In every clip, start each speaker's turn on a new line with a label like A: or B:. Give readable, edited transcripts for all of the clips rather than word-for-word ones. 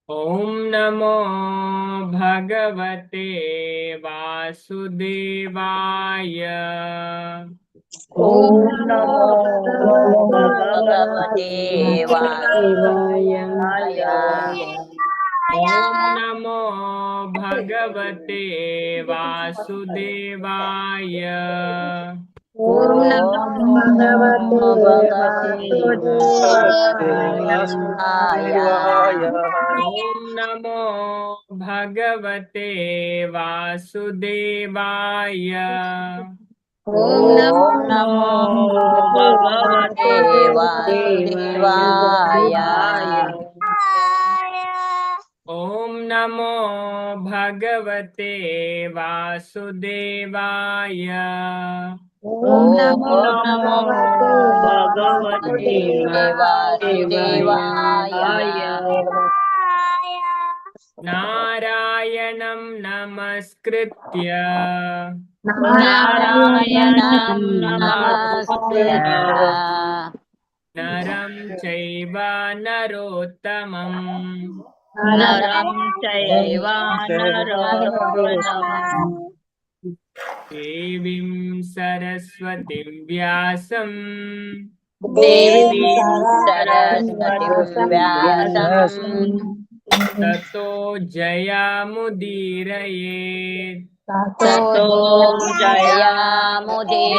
A: ॐ नमो भगवते वासुदेवाय।
B: ॐ नमो
C: भगवते
B: वासुदेवाय।
A: ॐ नमो भगवते वासुदेवाय।
B: ॐ नमो भगवते वासुदेवाय।
A: ॐ नमो भगवते वासुदेवाय।
B: ॐ नमो भगवते
C: वासुदेवाय।
B: वासुदेवाय।
A: ॐ नमो भगवते वासुदेवाय।
B: ॐ नमो
C: नमो
B: भगवते
C: वासुदेवाय।
B: वासुदेवाय।
A: नारायणं नमस्कृत्य
C: नारायणं नमस्कृत्य
B: नमस्कृत्य
A: नरं चैव नरोत्तमम्
B: नरं चैव नरोत्तमम्
A: देवीं सरस्वतीं व्यासं
C: देवीं सरस्वतीं
B: सरस्वतीं
C: व्यासम्
B: व्यासम्
A: ततो जयामुदीरयेत्।
C: ततो जयामुदीरये।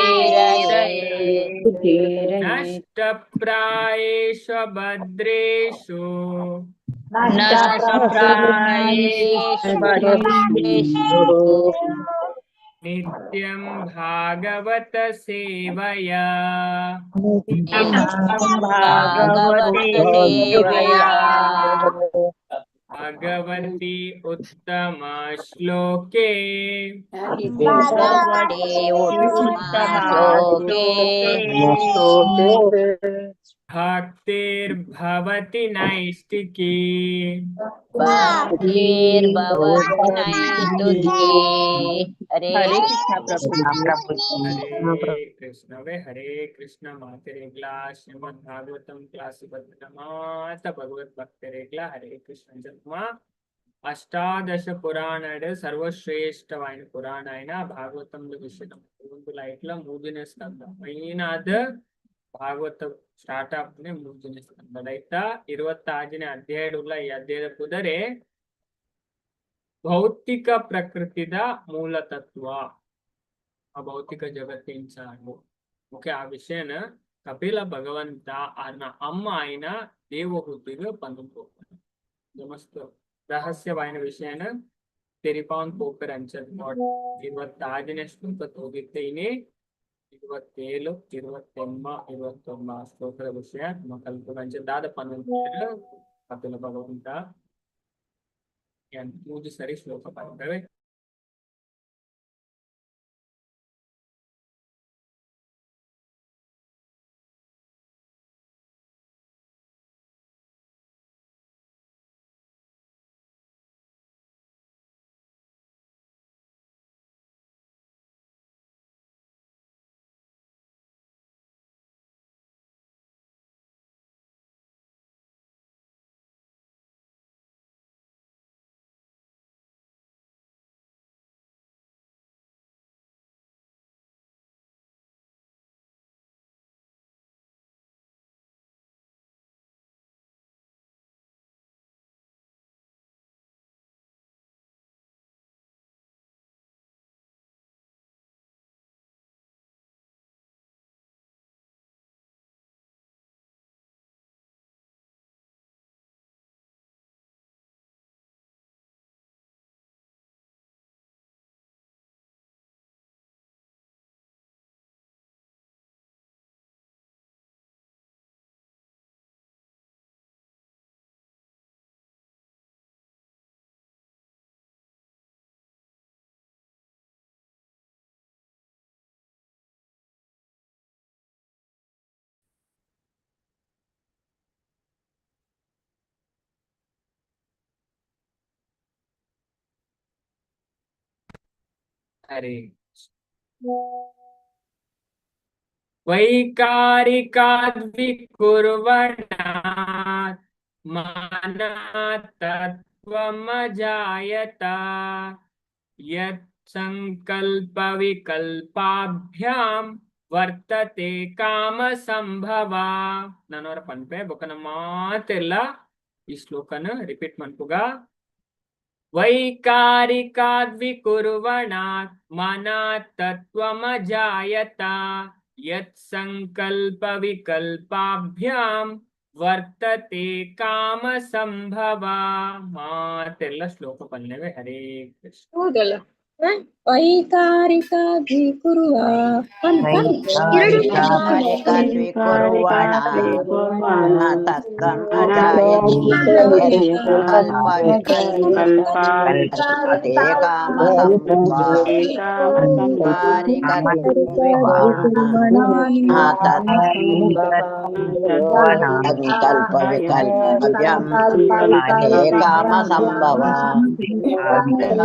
A: नष्टप्रायेषु भद्रेषु
C: नष्टप्रायेषु भद्रेषु
A: नित्यं भागवत सेवया
C: नित्यं
B: भागवते
C: भागवत सेवया
A: भगवती उत्तम श्लोके
C: भगवते उत्तमश्लोके
A: भक्तिर्भवति नैष्टिकी।
C: भक्तिर्भवति नैष्ठिकी। हरे
B: हरे कृष्ण
C: कृष्ण
B: प्रभु
A: हरे कृष्ण वे हरे कृष्ण मातेरेग्ला श्रीमद् भागवतम क्लास मात भगवत भक्तरेग्ला हरे कृष्ण जन्म అష్టాదశ పురాణాడు సర్వశ్రేష్టమైన పురాణ అయిన భాగవతంలో విషయం లైట్ల ಮೂರನೇ ಸ್ಕಂದ ಮೈನ್ ಆದ ಭಾಗವತ ಸ್ಟಾರ್ಟ್ ಆಗ್ತಾನೆ ಮೂರನೇ ಸ್ಕಂದ ಆಯ್ತಾ 26ನೇ ಅಧ್ಯಾಯವುಳ್ಳ ಈ ಅಧ್ಯಾಯದ ಕುದರೆ ಭೌತಿಕ ಪ್ರಕೃತಿದ ಮೂಲತತ್ವ ಆ ಭೌತಿಕ ಜಗತ್ತಿನ ಸಾರು ಓಕೆ ಆ ವಿಷಯನ ಕಪಿಲ ಭಗವಂತ ఆయన అమ్మ ఆయన దేవహూతిగా పండుకోవాలి నమస్తే ರಹಸ್ಯವಾದ ವಿಷಯನ ತೆರಿಪಾನ್ ಪೋಪರ್ ಅಂಚದ್ ನಾಟ್ 26ನೇ ಶ್ಲೋಕ ಹೋಗಿದ್ದೇನೆ 27 28 29 ಶ್ಲೋಕದ ವಿಷಯ ನಮ್ಮ ಕಲ್ಪಂಚದಾದ 11 ಕಪಿಲ ಭಗವಂತ ಮೂರು ಸರಿ ಶ್ಲೋಕ ಬರ್ತವೆ ಹರಿ ವೈಕಾರಿಕಾದ್ವಿಕುರ್ವಣ ಮನ ತತ್ವಮಜಾಯತ ಯತ್ ಸಂಕಲ್ಪ ವಿಕಲ್ಪಾಭ್ಯಾಂ ವರ್ತತೆ ಕಾಮ ಸಂಭವ. ನಾನವರ ಪನ್ಪೆ ಬೊಕನ ಮಾತೆಲ್ಲ ಈ ಶ್ಲೋಕನ ರಿಪೀಟ್ ಮನ್ಪುಗ. ವೈಕಾರಿಕಾದ್ವಿಕುರ್ವಣಾತ್ ಮನಾತ್ ತತ್ವಮಜಾಯತ ಯತ್ ಸಂಕಲ್ಪ ವಿಕಲ್ಪಾಭ್ಯಾಂ ವರ್ತತೆ ಕಾಮ ಸಂಭವ. ಮಾತೆಲ್ಲ ಶ್ಲೋಕ ಪಲ್ಯವೇ. ಹರೇ ಕೃಷ್ಣ.
D: ಹೌದಲ್ಲ ವೈಕಾರಿಕಾದ್ವಿಕುರ್ವ
C: ವೈಕಾರಿಕಾದ್ವಿಕುರ್ವಣ ತತ್ವಂ ಅಜಾಯತಿ ಯತ್ಸಂಕಲ್ಪ ವಿಕಲ್ಪೇ ಕಾಮ ಸಂಭವ. ಸಂಕಲ್ಪ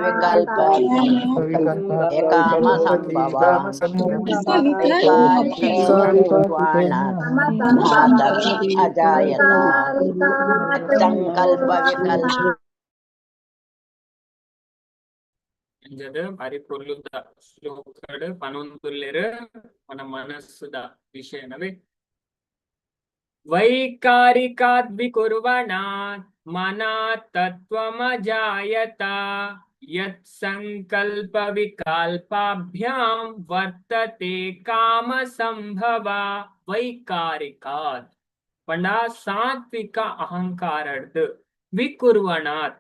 C: ವಿಕಲ್ಪಾಭ್ಯಾಂ ವರ್ತತೆ ಕಾಮ ಸಂಭವ. ಕಾಮ ಸಂಭವ ಅಜಾಯತ ಸಂಕಲ್ಪ ವಿಕಲ್ಪ.
A: ಭಾರಿ ಪೊರ್ಲುದ ಶ್ಲೋಕಡ್ ಪನೊಂದುಲ್ಲೆರ್ ಮನ ಮನಸ್ಸುದ ವಿಷಯನವೇ. ವೈಕಾರಿಕಾದ್ವಿಕುರ್ವಣಾತ್ ಮನಾತ್ ತತ್ವಮಜಾಯತ ಯತ್ ಸಂಕಲ್ಪ ವಿಕಲ್ಪಾಭ್ಯಾಂ ವರ್ತತೆ ಕಾಮ ಸಂಭವ. ವೈಕಾರಿಕಾತ್ ಪಂಡ ಸಾತ್ವಿಕ ಅಹಂಕಾರಡ್ ವಿಕುರ್ವಣಾತ್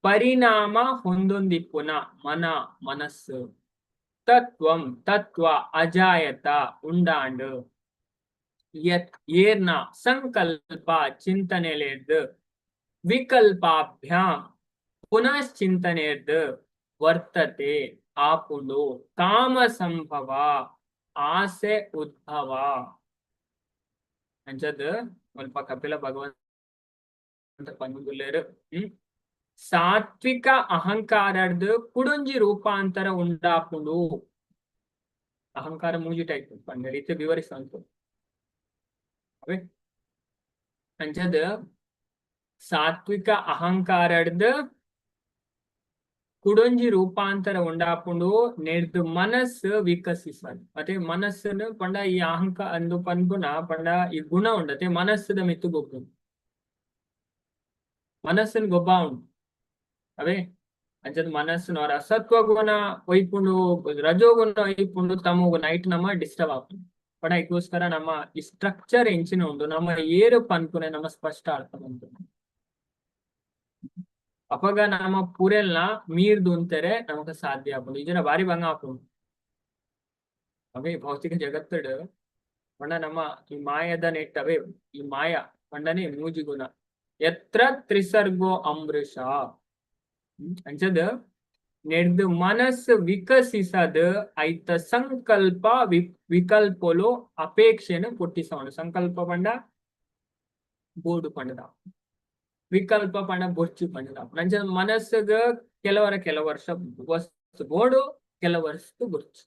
A: ಪರಿಣಾಮ ಹೊಂದೊಂದಿಪ್ಪುನ ಮನ ಮನಸ್ಸು ತತ್ವಂ ತತ್ವ ಅಜಾಯತ ಉಂಡಾಂಡ್ ಯತ್ ಏರ್ನ ಸಂಕಲ್ಪ ಚಿಂತನೆಲೇರ್ದು ವಿಕಲ್ಪಾಭ್ಯಾಂ ಪುನಶ್ಚಿಂತನೆರ್ದು ವರ್ತತೆ ಆಪುಂಡು ಕಾಮ ಸಂಭವ ಆಸೆ ಉದ್ಭವ. ಅಂಚದ್ ಸ್ವಲ್ಪ ಕಪಿಲ ಭಗವಂತ ಪಂಗುಲೇರು ಸಾತ್ವಿಕ ಅಹಂಕಾರದ್ದು ಕುಡುಂಜಿ ರೂಪಾಂತರ ಉಂಡಾಪುಂಡು. ಅಹಂಕಾರ ಮೂಜಿ ಟೈಪ್ ಪಂಡ ರೀತಿ ವಿವರಿಸಂತು ಅಂಚದ ಸಾತ್ವಿಕ ಅಹಂಕಾರಡ್ ಕುಡೊಂಜಿ ರೂಪಾಂತರ ಉಂಡಾಪುಂಡು ನೆಡ್ದು ಮನಸ್ಸು ವಿಕಸಿಸದು. ಮತ್ತೆ ಮನಸ್ಸನ್ನು ಪಂಡ ಈ ಅಹಂಕಾರ ಅಂದು ಪನ್ಪುನ ಪಂಡ ಈ ಗುಣ ಉಂಡತೆ ಮನಸ್ಸದ ಮಿತ್ತು ಗೊಬ್ಬು ಮನಸ್ಸನ್ ಗೊಬ್ಬ ಉಂಟು ಅವೇ. ಅಂಚದ ಮನಸ್ಸು ಸತ್ವ ಗುಣ ಒಯ್ಪುಂಡು ರಜೋಗುಣ ಒಯ್ಪುಂಡು ತಮೋ ಗುಣ ಐಟ್ ನಮ್ಮ ಡಿಸ್ಟರ್ಬ್ ಆಗ್ತದೆ. ಪಡ ಇದಕ್ಕೋಸ್ಕರ ನಮ್ಮ ಈ ಸ್ಟ್ರಕ್ಚರ್ ಎಂಚಿನ ಉಂಟು ನಮ್ಮ ಏರು ಪನ್ಪುನೆ ನಮ್ಮ ಸ್ಪಷ್ಟ ಅರ್ಥ ಬಂತು. ಅಪಗ ನಮ್ಮ ಪೂರೆಲ್ನ ಮೀರ್ದು ಅಂತಾರೆ ನಮಗ ಸಾಧ್ಯ ಆಪುಂಡು. ಈ ಜನ ಬಾರಿ ಭಂಗ ಆಪುಂಡು ಅವೇ ಭೌತಿಕ ಜಗತ್ತಡ್ ಪಂಡ ನಮ್ಮ ಈ ಮಾಯದ ನೆಟ್ ಅವೇ ಈ ಮಾಯ ಪಂಡನೆ ಮೂಜಿ ಗುಣ. ಎತ್ರ ತ್ರಿಸರ್ಗೋ ಅಮೃಷ ಅಂಚದ ನೆಡ್ದು ಮನಸ್ಸು ವಿಕಸಿಸದ ಐತ ಸಂಕಲ್ಪ ವಿಕಲ್ಪಲು ಅಪೇಕ್ಷೆನು ಪುಟ್ಟಿಸೋಣ. ಸಂಕಲ್ಪ ಪಂಡ ಬೋರ್ಡು ಪಂಡದ ವಿಕಲ್ಪ ಪಂಡ ಬೊರ್ಚು ಪಂಡದ. ನಂಚ ಮನಸ್ಸುಗ ಕೆಲವ ವರ್ಷ ವಸ್ತು ಬೋರ್ಡು ಕೆಲ ವರ್ಷ ಬೊರ್ಚು.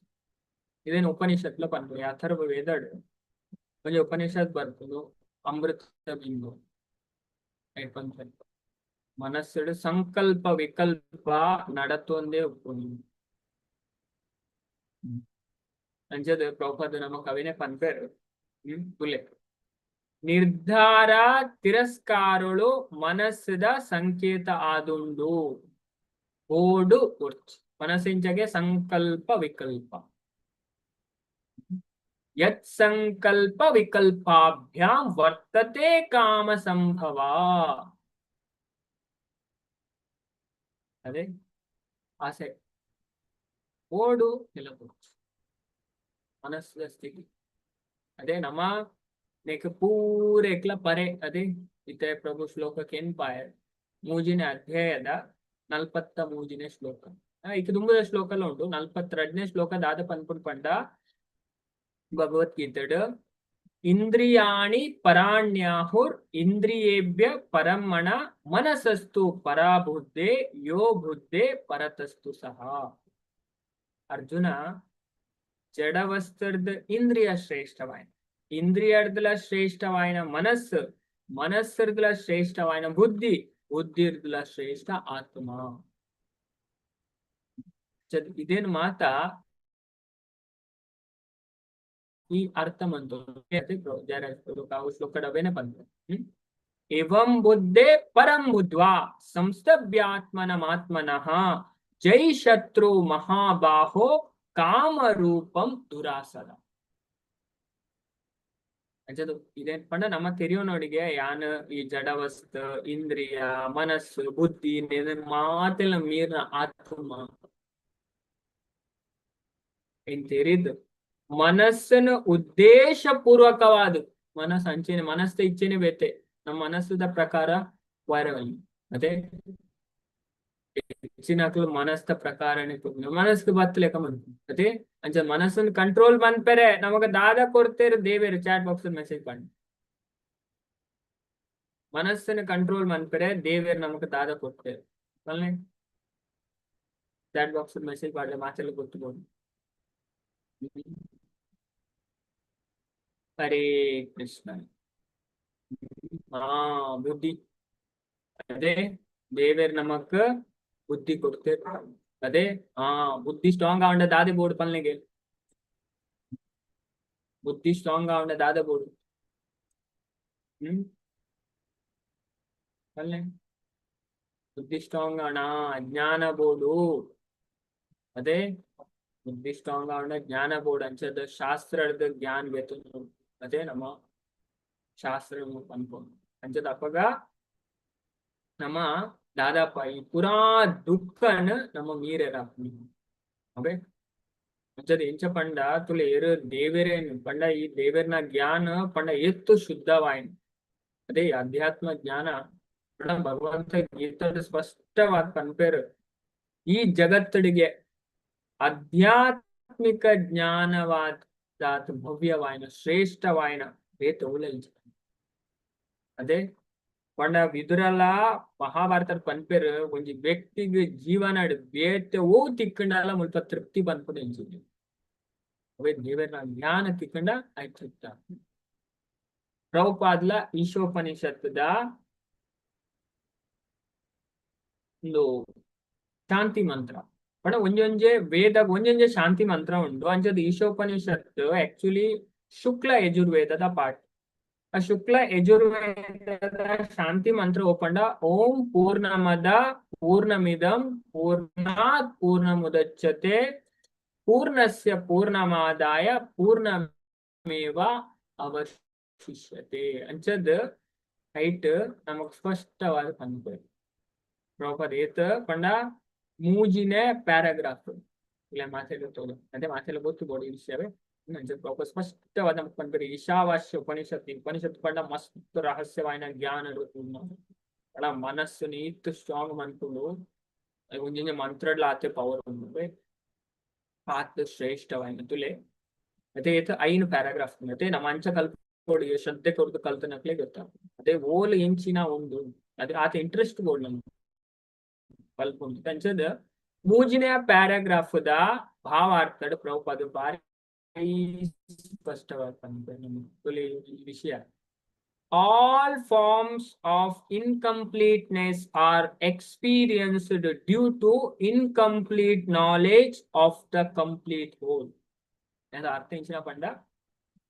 A: ಇದೇನು ಉಪನಿಷತ್ಲ ಪಂಡ ಅಥರ್ವ ವೇದಡ್ ಒಂಜಿ ಉಪನಿಷತ್ ಬರ್ತದು ಅಮೃತ ಬಿಂದು ಮನಸ್ಸು ಸಂಕಲ್ಪ ವಿಕಲ್ಪ ನಡತೊಂದೇ ಉಪ್ಪುಂಡು. ಅಂಚದ ಪ್ರಭುಪಾದ ನಮ್ಮ ಕವಿನೆ ಪನ್ಪೇರು ಪುಲೆ ನಿರ್ಧಾರ ತಿರಸ್ಕಾರಳು ಮನಸ್ಸದ ಸಂಕೇತ ಆದುಂಡು ಓಡು ಉರ್ಚ್. ಮನಸ್ಸಿಂಚಗೆ ಸಂಕಲ್ಪ ವಿಕಲ್ಪ ಯತ್ ಸಂಕಲ್ಪ ವಿಕಲ್ಪಾಭ್ಯಾಂ ವರ್ತತೆ ಕಾಮ ಸಂಭವ. ಅದೇ ಆಸೆ ಓಡು ಎಲ್ಲ ಮನಸ್ಸಿನ ಸ್ಥಿತಿ ಅದೇ ನಮ್ಮ ನೆಕ್ ಪೂರೆ ಎಕ್ಲ ಪರೆ ಅದೇ ಇತ್ತೆ ಪ್ರಭು ಶ್ಲೋಕಕ್ಕೆ ಪಾಯ ಮೂಜಿನ ಅಧ್ಯಾಯದ 43ನೇ ಶ್ಲೋಕ. ಈಗ ತುಂಬದ ಶ್ಲೋಕ ಎಲ್ಲ ಉಂಟು. 42ನೇ ಶ್ಲೋಕದಾದ ಪನ್ಪುಡ್ ಪಂಡ ಭಗವದ್ಗೀತೆಡ್ ಇಂದ್ರಿಯಾಣಿ ಪರಾಣ್ಯಾಹುರ್ ಇಂದ್ರಿಯೇಭ್ಯ ಪರಮಣ ಮನಸಸ್ತು ಪರಾಬುದ್ಧೆ ಯೋ ಬುದ್ಧೆ ಪರತಸ್ತು ಸಹ. ಅರ್ಜುನ ಜಡವಸ್ತುರ್ದ ಇಂದ್ರಿಯ ಶ್ರೇಷ್ಠವಾಯಿನ, ಇಂದ್ರಿಯರ್ದಲ ಶ್ರೇಷ್ಠವಾಯಿನ ಮನಸ್ಸು, ಮನಸ್ಸರ್ದಲ ಶ್ರೇಷ್ಠವಾಯಿನ ಬುದ್ಧಿ, ಬುದ್ಧಿರ್ದಲ ಶ್ರೇಷ್ಠ ಆತ್ಮ. ಇದೇನು ಮಾತಾ ಈ ಅರ್ಥ ಮಂತು ಶ್ಲೋಕ ಡಬೇನೆ ಬಂತು. एवं बुद्धे परम बुद्ध्वा संस्तभ्यात्मनमात्मनः जय शत्रु महाबाहो ಕಾಮರೂಪಂ ದುರಾಸದ. ಅಂಚದು ಇದೇನ್ ಪಂಡ ನಮ್ಮ ತೆರಿಯೋನೋಡಿಗೆ ಯಾನ್ ಈ ಜಡವಸ್ತು, ಇಂದ್ರಿಯ, ಮನಸ್ಸು, ಬುದ್ಧಿ ಮಾತೆಲ್ಲ ಮೀರ್ನ ಆತ್ಮ ಏನ್ ತೆರಿದ್ ಮನಸ್ಸನ್ನು ಉದ್ದೇಶ ಪೂರ್ವಕವಾದ ಮನಸ್ಸು ಅಂಚೆನೆ ಮನಸ್ಸು ಇಚ್ಛೆನೆ ಬೇತೆ ನಮ್ಮ ಮನಸ್ಸದ ಪ್ರಕಾರ ವಾರವಲ್ಲಿ ಅದೇ ಹೆಚ್ಚಿನ ಮನಸ್ಸ ಪ್ರಕಾರನೇ ಮನಸ್ಸು ಬತ್ತಲೆಕ್ಕ ಬಂತು ಅದೇ ಅಂಚ ಮನಸ್ಸನ್ನು ಕಂಟ್ರೋಲ್ ಬಂದ್ಪೆರೆ ನಮಗ ದಾದ ಕೊಡ್ತೇರು ದೇವೇರು ಚಾಟ್ ಬಾಕ್ಸ್ ಮೆಸೇಜ್ ಮಾಡಿ ಮನಸ್ಸನ್ನು ಕಂಟ್ರೋಲ್ ಬಂದ್ಪೆರೆ ದೇವೇರು ನಮಗ ದಾದ ಕೊಡ್ತೇರು ಅಲ್ಲೇ ಚಾಟ್ ಬಾಕ್ಸ್ ಮೆಸೇಜ್ ಮಾಡ್ಲೆ ಮಾತೆಲ್ಲ ಗೊತ್ತುಬೋದು. ಹರೇ ಕೃಷ್ಣ. ಬುದ್ಧಿ ಅದೇ ದೇವೇರ್ ನಮಕ್ ಬುದ್ಧಿ ಕೊಡ್ತೇವೆ ಅದೇ ಬುದ್ಧಿ ಸ್ಟ್ರಾಂಗ್ ಆವಂಡ ದಾದೆ ಬೋರ್ಡ್ ಪಲ್ನೆಗೆ ಬುದ್ಧಿ ಸ್ಟ್ರಾಂಗ್ ಆವಂಡ ದಾದ ಬೋರ್ಡ್ ಪಲ್ನೆ ಬುದ್ಧಿ ಸ್ಟ್ರಾಂಗ್ ಆವಣ ಜ್ಞಾನ ಬೋರ್ಡು ಅದೇ ಬುದ್ಧಿ ಸ್ಟ್ರಾಂಗ್ ಆವಣ ಜ್ಞಾನ ಬೋರ್ಡ್ ಅಂಚದ ಶಾಸ್ತ್ರದ ಜ್ಞಾನ ಬೇತು ಅದೇ ನಮ್ಮ ಶಾಸ್ತ್ರ ಅನ್ಕೊಂಡು ಅಂಚದ ಅಪ್ಪಗ ನಮ್ಮ ದಾದಾಪ ಈ ಪುರಾ ದುಃಖನ ನಮ್ಮ ಮೀರೆರ ಅವೇ ಅಂಚದ ಎಂಚ ಪಂಡ ತುಲೆ ಏರು ದೇವೇರೇನು ಪಂಡ ಈ ದೇವೇರ್ನ ಜ್ಞಾನ ಪಂಡ ಎತ್ತು ಶುದ್ಧವಾಯಿನ್ ಅದೇ ಅಧ್ಯಾತ್ಮ ಜ್ಞಾನ ಪಂಡ ಭಗವಂತ ಗೀತದ ಸ್ಪಷ್ಟವಾದ ಕನ್ಪೇರು ಈ ಜಗತ್ತಡಿಗೆ ಆಧ್ಯಾತ್ಮಿಕ ಜ್ಞಾನವಾದ ಭವ್ಯವಾಯಿನ ಶ್ರೇಷ್ಠವಾಯಿನ ಬೇತ ಉಲಂಚ ಅದೇ ಪಂಡ ವಿದುರಲ ಮಹಾಭಾರತ ಪನ್ಪೇರು ಒಂಜಿ ವ್ಯಕ್ತಿಗೆ ಜೀವನ ಬೇತೆ ಓ ತಿಕ್ಕಂಡಲ್ಲ ಮುಲ್ಪ ತೃಪ್ತಿ ಬಂದ್ಪದ ಎಂಚಿದ್ವಿ ಅವೇ ದೇವರ ಜ್ಞಾನ ತಿಕ್ಕಂಡ ಆಯ್ತು ತೃಪ್ತ. ಪ್ರಭುಪಾದ್ಲ ಈಶೋಪನಿಷತ್ತದ ಒಂದು ಶಾಂತಿ ಮಂತ್ರ ಪಂಡ ಒಂಜೊಂಜೆ ವೇದ ಒಂಜೊಂಜೆ ಶಾಂತಿ ಮಂತ್ರ ಉಂಟು ಅಂಚದ ಈಶೋಪನಿಷತ್ತು ಆಕ್ಚುಲಿ ಶುಕ್ಲ ಯಜುರ್ವೇದದ ಪಾಠ. ಆ ಶುಕ್ಲ ಯಜುರ್ವೇದ ಶಾಂತಿ ಮಂತ್ರ ಓಪಂಡ ಓಂ ಪೂರ್ಣಮದ ಪೂರ್ಣಮಿದಂ ಪೂರ್ಣಾತ್ ಪೂರ್ಣಮುದಚ್ಯತೆ ಪೂರ್ಣಸ್ಯ ಪೂರ್ಣಮಾದಾಯ ಪೂರ್ಣಮೇವ ಅವಶಿಷ್ಯತೆ ಅಂಚದ್ ಹೈಟ್ ನಮಗ್ ಸ್ಪಷ್ಟವಾದ ಪಂದ್ಯ ಪ್ರಭುಪಾದ ಏತ ಪಂಡ ಮೂಜಿನೇ ಪ್ಯಾರಾಗ್ರಾಫ್ ಇಲ್ಲ ಮಾತಾಡೋದು ಅದೇ ಮಾತೆಲ್ಲ ಗೊತ್ತುಬೋದು ಈ ವಿಷಯವೇ ಸ್ಪಷ್ಟವಾದ ನಮಗ್ ಪಂದ್ಯ ಈಶಾವಾಸ್ಯ ಉಪನಿಷತ್ತು ಪಂಡ ಮಸ್ತ್ ರಹಸ್ಯವಾಯಿನ ಜ್ಞಾನ ಪಂಡ ಮನಸ್ಸು ನೀತ್ ಸ್ಟ್ರಾಂಗ್ ಮನ್ಕೊಂಡು ಒಂಜೊಂಜೆ ಮಂತ್ರಡ್ಲ ಆತೆ ಪವರ್ ಉಂಡು ಆತ ಶ್ರೇಷ್ಠವಾಯಿನ ತುಲೆ ಅದೇ ಏತ 5 ಪ್ಯಾರಾಗ್ರಾಫ್ ಅದೇ ನಮ್ಮ ಅಂಚ ಕಲ್ಪೊಡಿ ಶ್ರದ್ಧೆ ಕೊರತು ಕಲ್ತನಕ್ಲೆ ಗೊತ್ತ ಅದೇ ಓಲ್ ಎಂಚಿನ ಒಂದು ಅದೇ ಆತ ಇಂಟ್ರೆಸ್ಟ್ ಬೋರ್ಡ್ ನಮ್ಗೆ ಕಲ್ಪ ಉಂಟು ಅಂಚದ ಮೂಜಿನ ಪ್ಯಾರಾಗ್ರಾಫ್ ದ ಭಾವಾರ್ಥ ಪ್ರಭುಪಾದ ಬಾರಿ ಸ್ಪಷ್ಟವಾದ ತುಲೆ ಈ ವಿಷಯ. All forms of incompleteness are experienced due to incomplete knowledge of the complete whole. ಅದರ ಅರ್ಥ ಇಂಚಿನ ಪಂಡ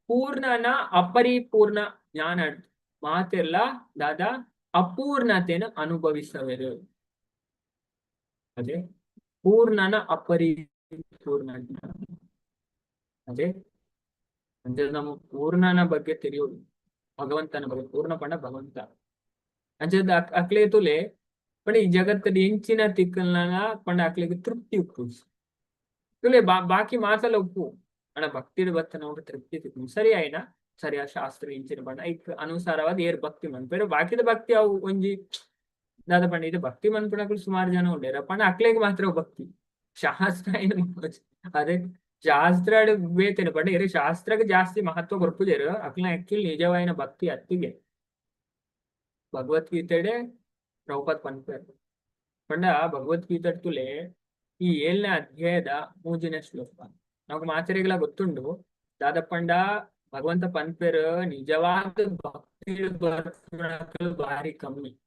A: ಪೂರ್ಣನ ಅಪರಿಪೂರ್ಣ ಜ್ಞಾನ ಮಾತೆಲ್ಲ ದಾದ ಅಪೂರ್ಣತೆಯನ್ನು ಅನುಭವಿಸವರು ಅದೇ ಪೂರ್ಣನ ಅಪರಿಪೂರ್ಣ ಜ್ಞಾನ ಅದೇ ಅಂದ್ರೆ ನಮ್ಮ ಪೂರ್ಣನ ಬಗ್ಗೆ ತಿಳಿಯೋದು ಭಗವಂತನ ಬಗ್ಗೆ ಪೂರ್ಣ ಪಂಡ ಭಗವಂತ ಅಂಚದ ಅಕ್ಲೆ ತುಲೆ ಪಂಡ ಈ ಜಗತ್ತದ ಎಂಚಿನ ತಿಕ್ಕಲ್ನ ಪಂಡ ಅಕ್ಲೆಗೆ ತೃಪ್ತಿ ಉಪ್ಪು ತುಲೆ ಬಾಕಿ ಮಾತಲ್ಲ ಉಪ್ಪು ಅಣ್ಣ ಭಕ್ತಿ ಬತ್ತ ನಾವು ತೃಪ್ತಿ ತಿಕ್ಕು ಸರಿ ಆಯ್ನ ಸರಿಯ ಶಾಸ್ತ್ರ ಇಂಚಿನ ಪಂಡ ಐಕ್ ಅನುಸಾರವಾದ ಏರ್ ಭಕ್ತಿ ಮನ್ಪೇರು ಬಾಕಿದ ಭಕ್ತಿ ಅವು ಒಂಜಿ ದಾದ ಪಂಡ ಇದು ಭಕ್ತಿ ಮನ್ಪುಣಗಳು ಸುಮಾರು ಜನ ಉಂಡೇರ ಪಂಡ ಅಕ್ಲೆಗೆ ಮಾತ್ರ ಭಕ್ತಿ ಶಾಸ್ತ್ರ ಏನು ಅದೇ ಶಾಸ್ತ್ರ ಬೇತೇನೆ ಪಂಡ ಇರೋ ಶಾಸ್ತ್ರಕ್ಕೆ ಜಾಸ್ತಿ ಮಹತ್ವ ಕೊರ್ಪುಜೇರು ಅಕ್ಲ ಆಕ್ಚುಲಿ ನಿಜವಾಯಿನ ಭಕ್ತಿ ಅತ್ತಿಗೆ ಭಗವದ್ಗೀತೆಡೆ ಪ್ರಭುಪಾದ ಪನ್ಪೇರು ಪಂಡ ಭಗವದ್ಗೀತೆ ತುಲೆ ಈ 7ನೇ ಅಧ್ಯಾಯದ 3ನೇ ಶ್ಲೋಕ నాకు మాచరిగల ಗೊತ್ತುಂಡು ದಾದಪ್ಪಂಡ ಭಗವಂತ ಪನ್ಪೇರು ನಿಜವಾದ ಭಕ್ತಿಲು ಬರ್ಪುನಕಲು ಬಾರಿ ಕಮ್ಮಿ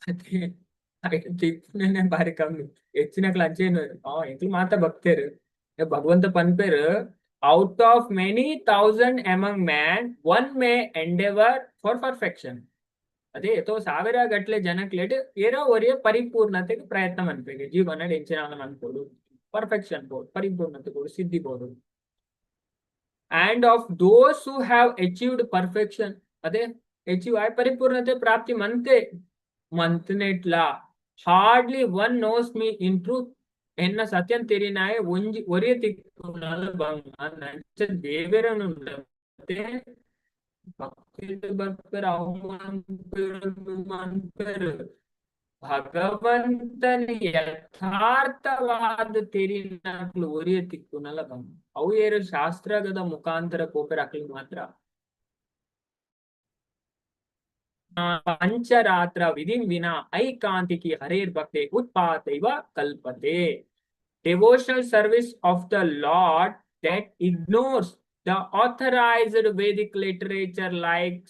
A: ಅದೇ ಬಾರಿ ಕಮ್ಮಿ ಹೆಚ್ಚಿನಕ್ಲು ಅಜ್ಜೇನು ಎಂಕ್ಲು ಮಾತ ಭಕ್ತೇರು ಭಗವಂತ ಪನ್ಪೇರು out of many thousand among man one may endeavour for perfection ಅದೇ ಎಷ್ಟೋ ಸಾವಿರ ಗಟ್ಲೆ ಜನಕ್ಲೆಟ್ ಏನೋ ಒರಿಯ ಪರಿಪೂರ್ಣತೆಗೆ ಪ್ರಯತ್ನ ಮನ್ಪೇಗೆ ಜೀವನ ಹೆಂಚಿನ ಅನ್ಕೋಡು ಪರ್ಫೆಕ್ಷನ್ ಬೋರ್ಡ್ ಪರಿಪೂರ್ಣತೆ ಬೋರ್ಡ್ ಸಿದ್ಧಿ board and of those who have achieved perfection ಅದೇ achieve ಆಯ್ ಪರಿಪೂರ್ಣತೆ ಪ್ರಾಪ್ತಿ ಮಂತ್ನೆಟ್ಲ hardly one knows me in truth ಎನ್ನ ಸತ್ಯಂ ತೆರಿನಾಯ ಒಂಜಿ ಒರಿಯ ತಿಕ್ಕುನಾಲ ಬಂಗ ನಂಚ ದೇವರನುಂಡತೆ ಭಕ್ತಿಲು ಬರ್ಪೆರ್ ಅವಮಾನ್ಪೆರ್ ಭಗವಂತನ ಯಥಾರ್ಥವಾದ ತೆರಿನಾಕ್ಲು ಒರಿಯ ತಿಕ್ಕುನಲ ಬಂಗ ಅವು ಏರು ಶಾಸ್ತ್ರಗದ ಮುಖಾಂತರ ಕೋಪೆರ್ ಅಕ್ಲಿ ಮಾತ್ರ ಪಂಚರಾತ್ರ ವಿಧಿಂ ವಿನಾ ಐಕಾಂತಿಕಿ ಹರೇರ್ ಭಕ್ತೆ ಉತ್ಪಾತೈವ ಕಲ್ಪತೆ devotional service of the Lord that ignores the authorized Vedic literature like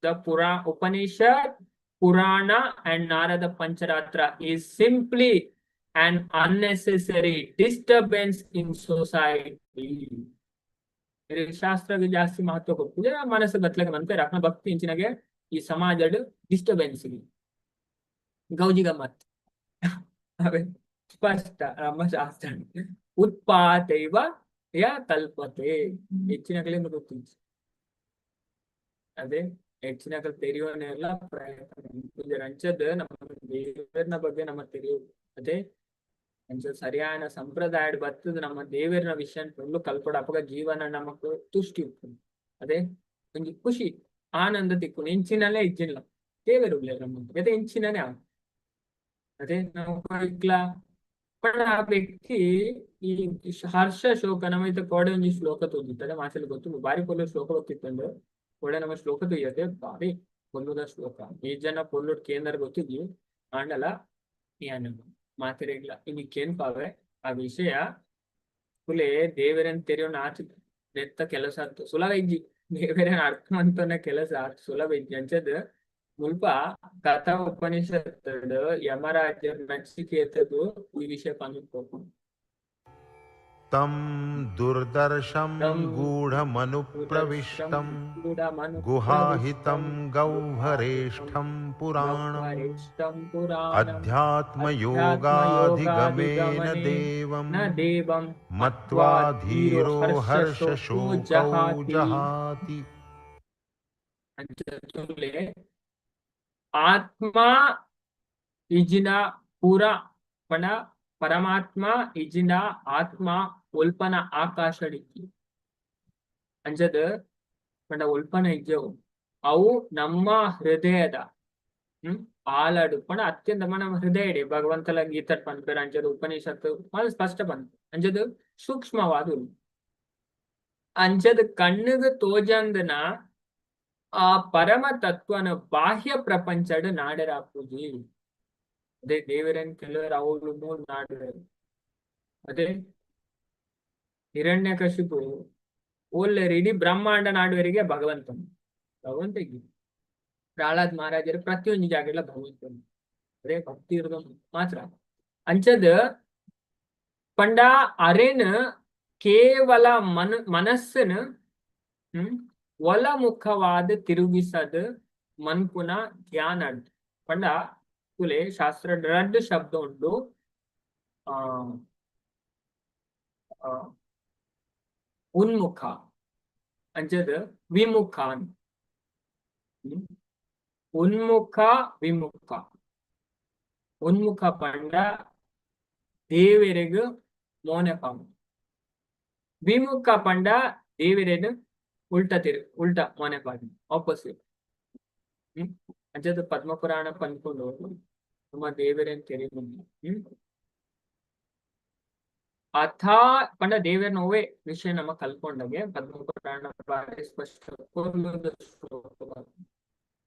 A: the Upanishad, Purana and Narada Pancharatra is simply an unnecessary disturbance in society. ಶಾಸ್ತ್ರಕ್ಕೆ ಜಾಸ್ತಿ ಮಹತ್ವ ಕೊಟ್ಟು ಮನಸ್ಸು ಗತ್ಲಕ್ಕೆ ಬಂತೆ ರತ್ನ ಭಕ್ತಿ ಇಂಚಿನಗೆ ಈ ಸಮಾಜದ ಡಿಸ್ಟರ್ಬೆನ್ಸ್ ಗೌಜಿ ಗಮ್ಮತ್ ಅವೇ ಸ್ಪಷ್ಟ ನಮ್ಮ ಶಾಸ್ತ್ರ ಉತ್ಪಾತೈವ ಯ ಕಲ್ಪತೆ ಹೆಚ್ಚಿನಗಳಿಂದ ಗೊತ್ತಿಂಚು ಅದೇ ಹೆಚ್ಚಿನಗಳು ತೆರೆಯೋನೆಲ್ಲ ಪ್ರಯತ್ನ ಅಂಚದ್ ನಮ್ಮ ದೇವರನ ಬಗ್ಗೆ ನಮ್ಮ ತೆರೆಯೋದು ಅದೇ ಅಂಚದ್ ಸರಿಯಾದ ಸಂಪ್ರದಾಯ ಬರ್ತದ ನಮ್ಮ ದೇವರನ ವಿಷಯ ಫುಲ್ಲು ಕಲ್ಪಡ ಅಪಗ ಜೀವನ ನಮಕ್ ತುಷ್ಟಿ ಉಂಟು ಅದೇ ಒಂದು ಖುಷಿ ಆನಂದ ತಿಕ್ಕು ಹೆಂಚಿನಲ್ಲೇ ಇಜ್ಜಿಲ್ಲ ದೇವರು ನಮ್ಮ ಅದೇ ಹೆಂಚಿನೇ ಅದೇ ನಾವು ಇಕ್ಲಾ ಆ ವ್ಯಕ್ತಿ ಈ ಹರ್ಷ ಶೋಕ ನಮಿತ ಕೋಡೆ ಒಂಜಿ ಶ್ಲೋಕ ತೋದಿತ್ತದೆ ಮಾಸಲ್ಲಿ ಗೊತ್ತು ಬಾರಿ ಪೊಲ್ಲು ಶ್ಲೋಕ ಗೊತ್ತಿತ್ತಂದ್ರೆ ಕೋಡೆ ನಮ್ಮ ಶ್ಲೋಕ ತೊಯ್ಯದೆ ಬಾರಿ ಪೊಲ್ಲುದ ಶ್ಲೋಕ ಈ ಜನ ಪೊಲ್ಲುಡ್ ಕೇಂದ್ರ ಗೊತ್ತಿದ್ವಿ ಆಂಡಲ ಏನು ಮಾತಿರಗಿಲ್ಲ ಇನ್ನಿಕ್ಕೇನ್ ಪಾವೆ ಆ ವಿಷಯ ಕುಲೆ ದೇವರನ್ ತೆರೆಯೋಣ ಆಚ ನೆತ್ತ ಕೆಲಸ ಆಯ್ತು ಸುಲಭ ಇಜ್ಜಿ ದೇವರನ್ ಅರ್ಥ ಅಂತನ ಕೆಲಸ ಆಯ್ತು ಸುಲಭ ಇಜ್ಜಿ ಅಂಚದ್ ಮುಲ್ಪ ಕಥಾ ಉಪನಿಷತ್ ಯಮರಾಜ ನಚಿಕೇತದು ಈ ವಿಷಯ ಪಂದ್ಕೋಕು
D: तं दुर्दर्शं गूढमनुप्रविष्टं गुहाहितं गौहरेष्ठं पुराणम् अध्यात्मयोगाधिगमेन देवं मत्वा धीरो हर्षशोकौ जहाति.
A: ಆತ್ಮ ಇಜಿನ ಪೂರ ಪಣ ಪರಮಾತ್ಮ ಇಜಿನ ಆತ್ಮ ಒಲ್ಪನ ಆಕಾಶಡಿಕ್ಕಿ ಅಂಜದ ಪಂಡ ಒಲ್ಪನ ಇಜ್ಜವು ಅವು ನಮ್ಮ ಹೃದಯದ ಆಲಡು ಪಣ ಅತ್ಯಂತ ನಮ್ಮ ಹೃದಯಡೆ ಭಗವಂತಲ ಗೀತರ್ ಪಂಪೇರ ಅಂಜದು ಉಪನಿಷತ್ತು ಅದು ಸ್ಪಷ್ಟ ಬಂತು ಅಂಜದು ಸೂಕ್ಷ್ಮವಾದ ಅಂಜದ ಕಣ್ಣಿಗೆ ತೋಜಂದನ ಆ ಪರಮ ತತ್ವನ ಬಾಹ್ಯ ಪ್ರಪಂಚದ ನಾಡರ ಪೂಜಿ ಅದೇ ದೇವರನ್ ಕೆಲವರು ಅವಳು ಮೂರು ನಾಡು ಅದೇ ಹಿರಣ್ಯಕಶಿಪು ಓಲ್ಲೆರು ಇಡೀ ಬ್ರಹ್ಮಾಂಡ ನಾಡುವರಿಗೆ ಭಗವಂತನು ಪ್ರಹ್ಲಾದ್ ಮಹಾರಾಜರು ಪ್ರತಿಯೊಂದು ಜಾಗೆಲ್ಲ ಭಗವಂತನು ಅದೇ ಭಕ್ತಿ ಇರೋದು ಮಾತ್ರ ಅಂಚದ ಪಂಡ ಅರೇನ್ ಕೇವಲ ಮನಸ್ಸನ ಒಳಮುಖವಾದ ತಿರುಗಿಸದ ಮನ್ಪುನ ಧ್ಯಾನ ಪಂಡ ಕುಲೆ ಶಾಸ್ತ್ರ ರಡ್ ಶಬ್ದ ಉಂಟು ಉನ್ಮುಖ ಅಂಚದ ವಿಮುಖ ಉನ್ಮುಖ ವಿಮುಖ ಉನ್ಮುಖ ಪಂಡ ದೇವರಿಗ ಮೋನೆ ಪಾಮ ವಿಮುಖ ಪಂಡ ದೇವರೇನು ಉಲ್ಟ ಮೋನೆ ಪಾಡಿ ಆಪೋಸಿಟ್ ಅಂಚದ ಪದ್ಮಪುರಾಣ ಪಂದ್ಕೊಂಡು ನಮ್ಮ ದೇವರೇನ್ ತೆರಿ ಅಥಾ ಪಂಡ ದೇವರ ನೋವೇ ವಿಷಯ ನಮ್ಮ ಕಲ್ಕೊಂಡಾಗೆ ಪದ್ಮಪುರಾಣ ಬಾರಿ ಸ್ಪಷ್ಟ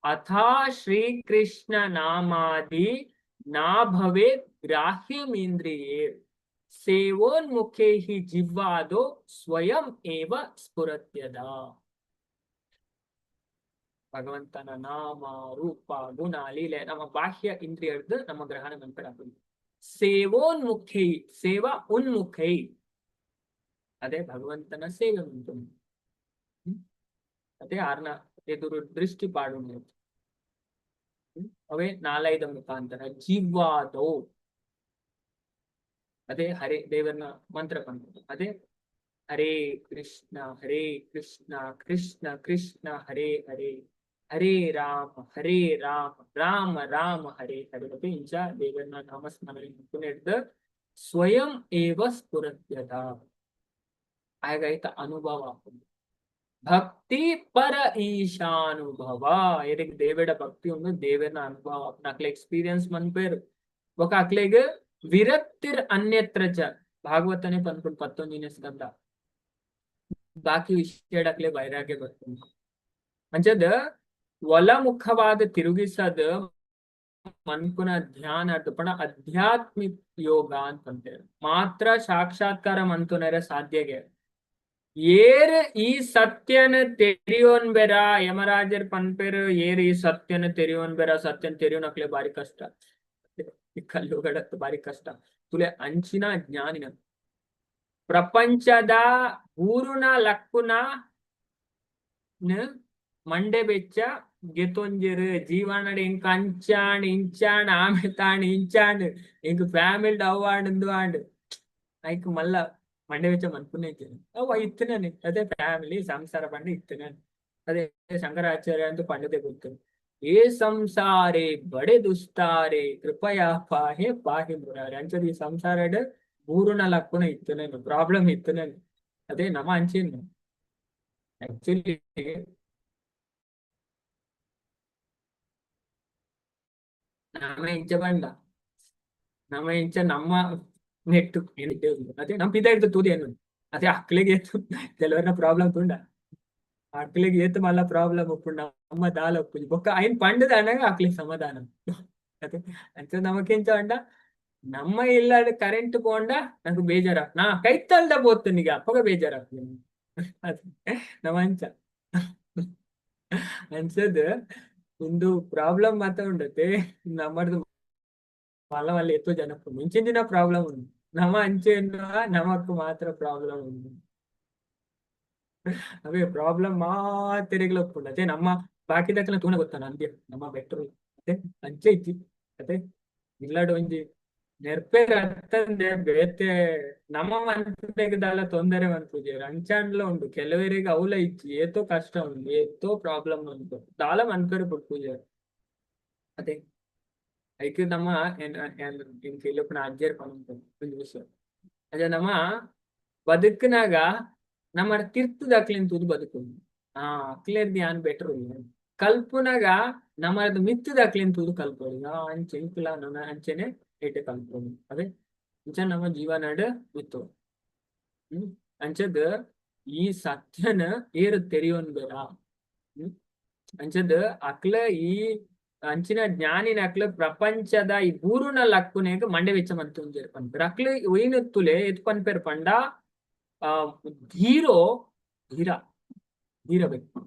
A: ಅಥಾ ಶ್ರೀಕೃಷ್ಣ ನಾಮಾದಿ ನಾ ಭವೇತ್ ಗ್ರಾಹ್ಯಮೇಂದ್ರಿಯೇ ಸೇವೋನ್ಮುಖೈ ಜಿಹ್ವಾದೋ ಸ್ವಯಂ ಏವ ಸ್ಫುರತ್ಯದ. ಭಗವಂತನ ನಾಮ ರೂಪ ಗುಣ ಲೀಲೆ ನಮ್ಮ ಬಾಹ್ಯ ಇಂದ್ರಿಯ ಹಿಡಿದು ನಮ್ಮ ಗ್ರಹಣ ಮಂತ್ರ. ಸೇವೋನ್ಮುಖೈ, ಸೇವಾ ಉನ್ಮುಖೈ, ಅದೇ ಭಗವಂತನ ಸೇವೆ ಉಂಟು. ಅದೇ ಆರ್ನ ಎದುರು ದೃಷ್ಟಿ ಪಾಡು. ಅವೇ ನಾಲೈದ ಮುಖಾಂತರ ಜೀವಾದೋ, ಅದೇ ಹರೇ ದೇವರನ ಮಂತ್ರ ಬಂತು. ಅದೇ ಹರೇ ಕೃಷ್ಣ ಕೃಷ್ಣ ಕೃಷ್ಣ ಹರೇ ಹರೇ, ಹರೇ ರಾಮ ರಾಮ ರಾಮ ಹರೇ ಹರೇ. ಅದೇ ಇಂಚ ದೇವರನ ನಾಮಸ್ಮರಣೆ ಹಿಡಿದು ಸ್ವಯಂ ಏವ ಸ್ಫುರತ್ಯದ. ಆಗಾಯ್ತ ಅನುಭವ ಭಕ್ತಿ ಪರ ಈಶಾನುಭವ. ఏదైతే దేవుడ భక్తి ఉందో దేవుని అనుభవం అట్లా ఎక్స్పీరియన్స్ మన పేరు. ఒక అట్లేగా విరక్తిర్ అన్యత్ర చ ಭಾಗವತನೇ ಪನ್ಕೊಂಡು 11ನೇ ಸ್ಕಂದ. ಬಾಕಿ ವಿಷಯಡಕ್ಲೆ ವೈರಾಗ್ಯ ಬರ್ತದೆ. ಅಂಚದ ಒಳಮುಖವಾದ ತಿರುಗಿಸದ ಮನ್ಕುನ ಧ್ಯಾನ ಪಣ ಆಧ್ಯಾತ್ಮಿಕ ಯೋಗ ಅಂತಂತೇಳಿ ಮಾತ್ರ ಸಾಕ್ಷಾತ್ಕಾರ ಮಂತುನರ ಸಾಧ್ಯಗೆ. ಏರ್ ಈ ಸತ್ಯನ ತೆರೆಯೋನ್ ಬೇರ ಯಮರಾಜರ್ ಪನ್ಪೇರು. ಏರ್ ಈ ಸತ್ಯನ ತೆರೆಯೋನ್ ಬೇರ, ಸತ್ಯನ ತೆರೆಯೋನಕ್ಲೆ ಬಾರಿ ಕಷ್ಟ. ಈ ಕಲ್ಲುಗಡತ್ತು ಬಾರಿ ಕಷ್ಟ. ತುಲೆ ಅಂಚಿನ ಜ್ಞಾನಿನ ಪ್ರಪಂಚದ ಊರುನ ಲಕ್ಕುನ ಮಂಡೆ ಬೆಚ್ಚ ಗೆತೊಂಜರು ಜೀವನಡ್ ಇಂಕ ಅಂಚಾಂಡ್ ಇಂಚಾಂಡ್ ಆಮೆ ತಾಂಡ್ ಇಂಚಾಂಡ್ ಇಂಕ ಫ್ಯಾಮಿಲಿ ಅವಾಂಡ್ ಆಂಡ್ ಐಕ್ ಮಲ್ಲ ಮಂಡೆ ಬೆಚ್ಚ ಮನ್ಪುನೆ ಅವ ಇತ್ತನೇ. ಅದೇ ಫ್ಯಾಮಿಲಿ ಸಂಸಾರ ಪಂಡ ಇತ್ತನೇ. ಅದೇ ಶಂಕರಾಚಾರ್ಯ ಅಂತ ಪಂಡದೆ ಗೊತ್ತು. ಏ ಸಂಸಾರೇ ಬಡೆ ದುಸ್ತಾರೆ ಕೃಪಯಾ ಪಾಹೆ ಪಾಹೆ ಮುರಾರಿ. ಅಂಚದ ಈ ಸಂಸಾರಡ್ ಊರುನ ಲಕ್ಕುನ ಇತ್ತನೇನು ಪ್ರಾಬ್ಲಮ್ ಇತ್ತನೇನು. ಅದೇ ನಮ್ಮ ಅಂಚೇನು ಆಕ್ಚುಲಿ ನಮ್ಮ ಇಂಚ ಬಂಡ ನಮ್ಮ ಇಂಚ ನಮ್ಮ ನೆಟ್ಟು ಅದೇ ನಮ್ ಪಿದ ಇಡ್ತು ತೂದಿ ಏನು. ಅದೇ ಅಕ್ಲಿಗೆ ಏತು ಕೆಲವರ ಪ್ರಾಬ್ಲಮ್ ತುಂಡ. ಅಕ್ಲಿಗೆ ಏತು ಮಲ್ಲ ಪ್ರಾಬ್ಲಮ್ ಒಪ್ಪು ನಮ್ಮ ದಾಲ ಒಪ್ಪು ಬೊಕ್ಕ ಐನ್ ಪಂಡದ ಅಣ್ಣಗ ಅಕ್ಲಿಗೆ ಸಮಾಧಾನ. ಅದೇ ಅಂಚ ನಮಕೆಂಚ ಅಂಡ ನಮ್ಮ ಇಲ್ಲಾಡ ಕರೆಂಟ್ ಪೋಂಡ ನಂಗೆ ಬೇಜಾರ ನಾ ಕೈತಲ್ದ ಬೋತು ನಿಗ ಅಪ್ಪಗ ಬೇಜಾರಾಗ್ತೀನಿ. ಅದೇ ನಮ್ಮ ಅಂಚ ಅನ್ಸದ್ ಒಂದು ಪ್ರಾಬ್ಲಮ್ ಮಾತ್ರ ಉಂಡತೆ ನಮ್ಮದು ಮಲ್ಲ ಮಲ್ಲ ಎತ್ತೋ ಜನಕ್ಕೂ ಮುಂಚಿನ ದಿನ ಪ್ರಾಬ್ಲಮ್ ಉಂಟು. ನಮ್ಮ ಅಂಚೆ ನಮಕ್ ಮಾತ್ರ ಪ್ರಾಬ್ಲಮ್ ಉಂಟು. ಅವೇ ಪ್ರಾಬ್ಲಮ್ ಮಾತೆರೆಗ್ಲ ಒಪ್ಪುಂಡು. ಅದೇ ನಮ್ಮ ಬಾಕಿ ದಕ್ಕಲ ತೂಣ ಗೊತ್ತಾನ ಅಂದ್ಯ ನಮ್ಮ ಬೆಟ್ರು ಅದೇ ಅಂಚೆ ಇತ್ತಿ. ಅದೇ ಇಲ್ಲಾಡು ಒಂಜಿ ನೆರ್ಪೆ ಅತ್ತಂದೆ ಬೇತೆ ನಮ್ಮ ಮನ್ಪುದೆಗದಲ್ಲ ತೊಂದರೆ ಮನ್ಪುಜೇರು ಅಂಚಾಂಡ್ಲ ಉಂಡು. ಕೆಲವರಿಗೆ ಅವಲ ಇಚ್ಚಿ ಏತೋ ಕಷ್ಟ ಉಂಡು, ಏತೋ ಪ್ರಾಬ್ಲಮ್ ಉಂಟು ದಾಲ ಮನ್ಪೇರು ಬಿಟ್ಪುಜೇರು. ಅದೇ ಐಕ್ ನಮ್ಮ ಕೆಲಪನ ಅಜ್ಜೇರ್ ಪಂಪ ವಿಷಯ. ಅದೇ ನಮ್ಮ ಬದುಕಿನಾಗ ನಮ್ಮ ತೀರ್ಥದ ಅಕ್ಲಿನ ತೂದು ಬದುಕು ಅಕ್ಲೇರ್ ಧ್ಯಾನ್ ಬೆಟ್ರು ಕಲ್ಪನಾಗ ನಮ್ಮದು ಮಿತ್ತದ ಅಕ್ಲಿನ ತೂದು ಕಲ್ಪೊಳಿ ಅಂಚೆ ಇಂಕುಲ ನನ್ನ ಅಂಚೆನೆ ಏಟೆ ಕಲ್ಪೊಳಿ. ಅದೇ ಅಂಚ ನಮ್ಮ ಜೀವನಾಡ ಮಿತ್ತು. ಅಂಚದ ಈ ಸತ್ಯನ ಏರು ತೆರೆಯೋನ್ ಬೇಡ. ಅಂಚದ ಅಕ್ಲ ಈ ಅಂಚಿನ ಜ್ಞಾನಿನ ಅಕ್ಲ ಪ್ರಪಂಚದ ಈ ಬೂರುನ ಲಕ್ಕುನೇಗ ಮಂಡೆ ವೆಚ್ಚ ಮಂತು ಒಂಜೇರು ಪನ್ಪೇರು. ಅಕ್ಲ ಒಯ್ನ ತುಲೆ ಎತ್ ಪನ್ಪೇರು ಪಂಡ ಧೀರೋ ಧೀರ ಧೀರ ವ್ಯಕ್ತಿ.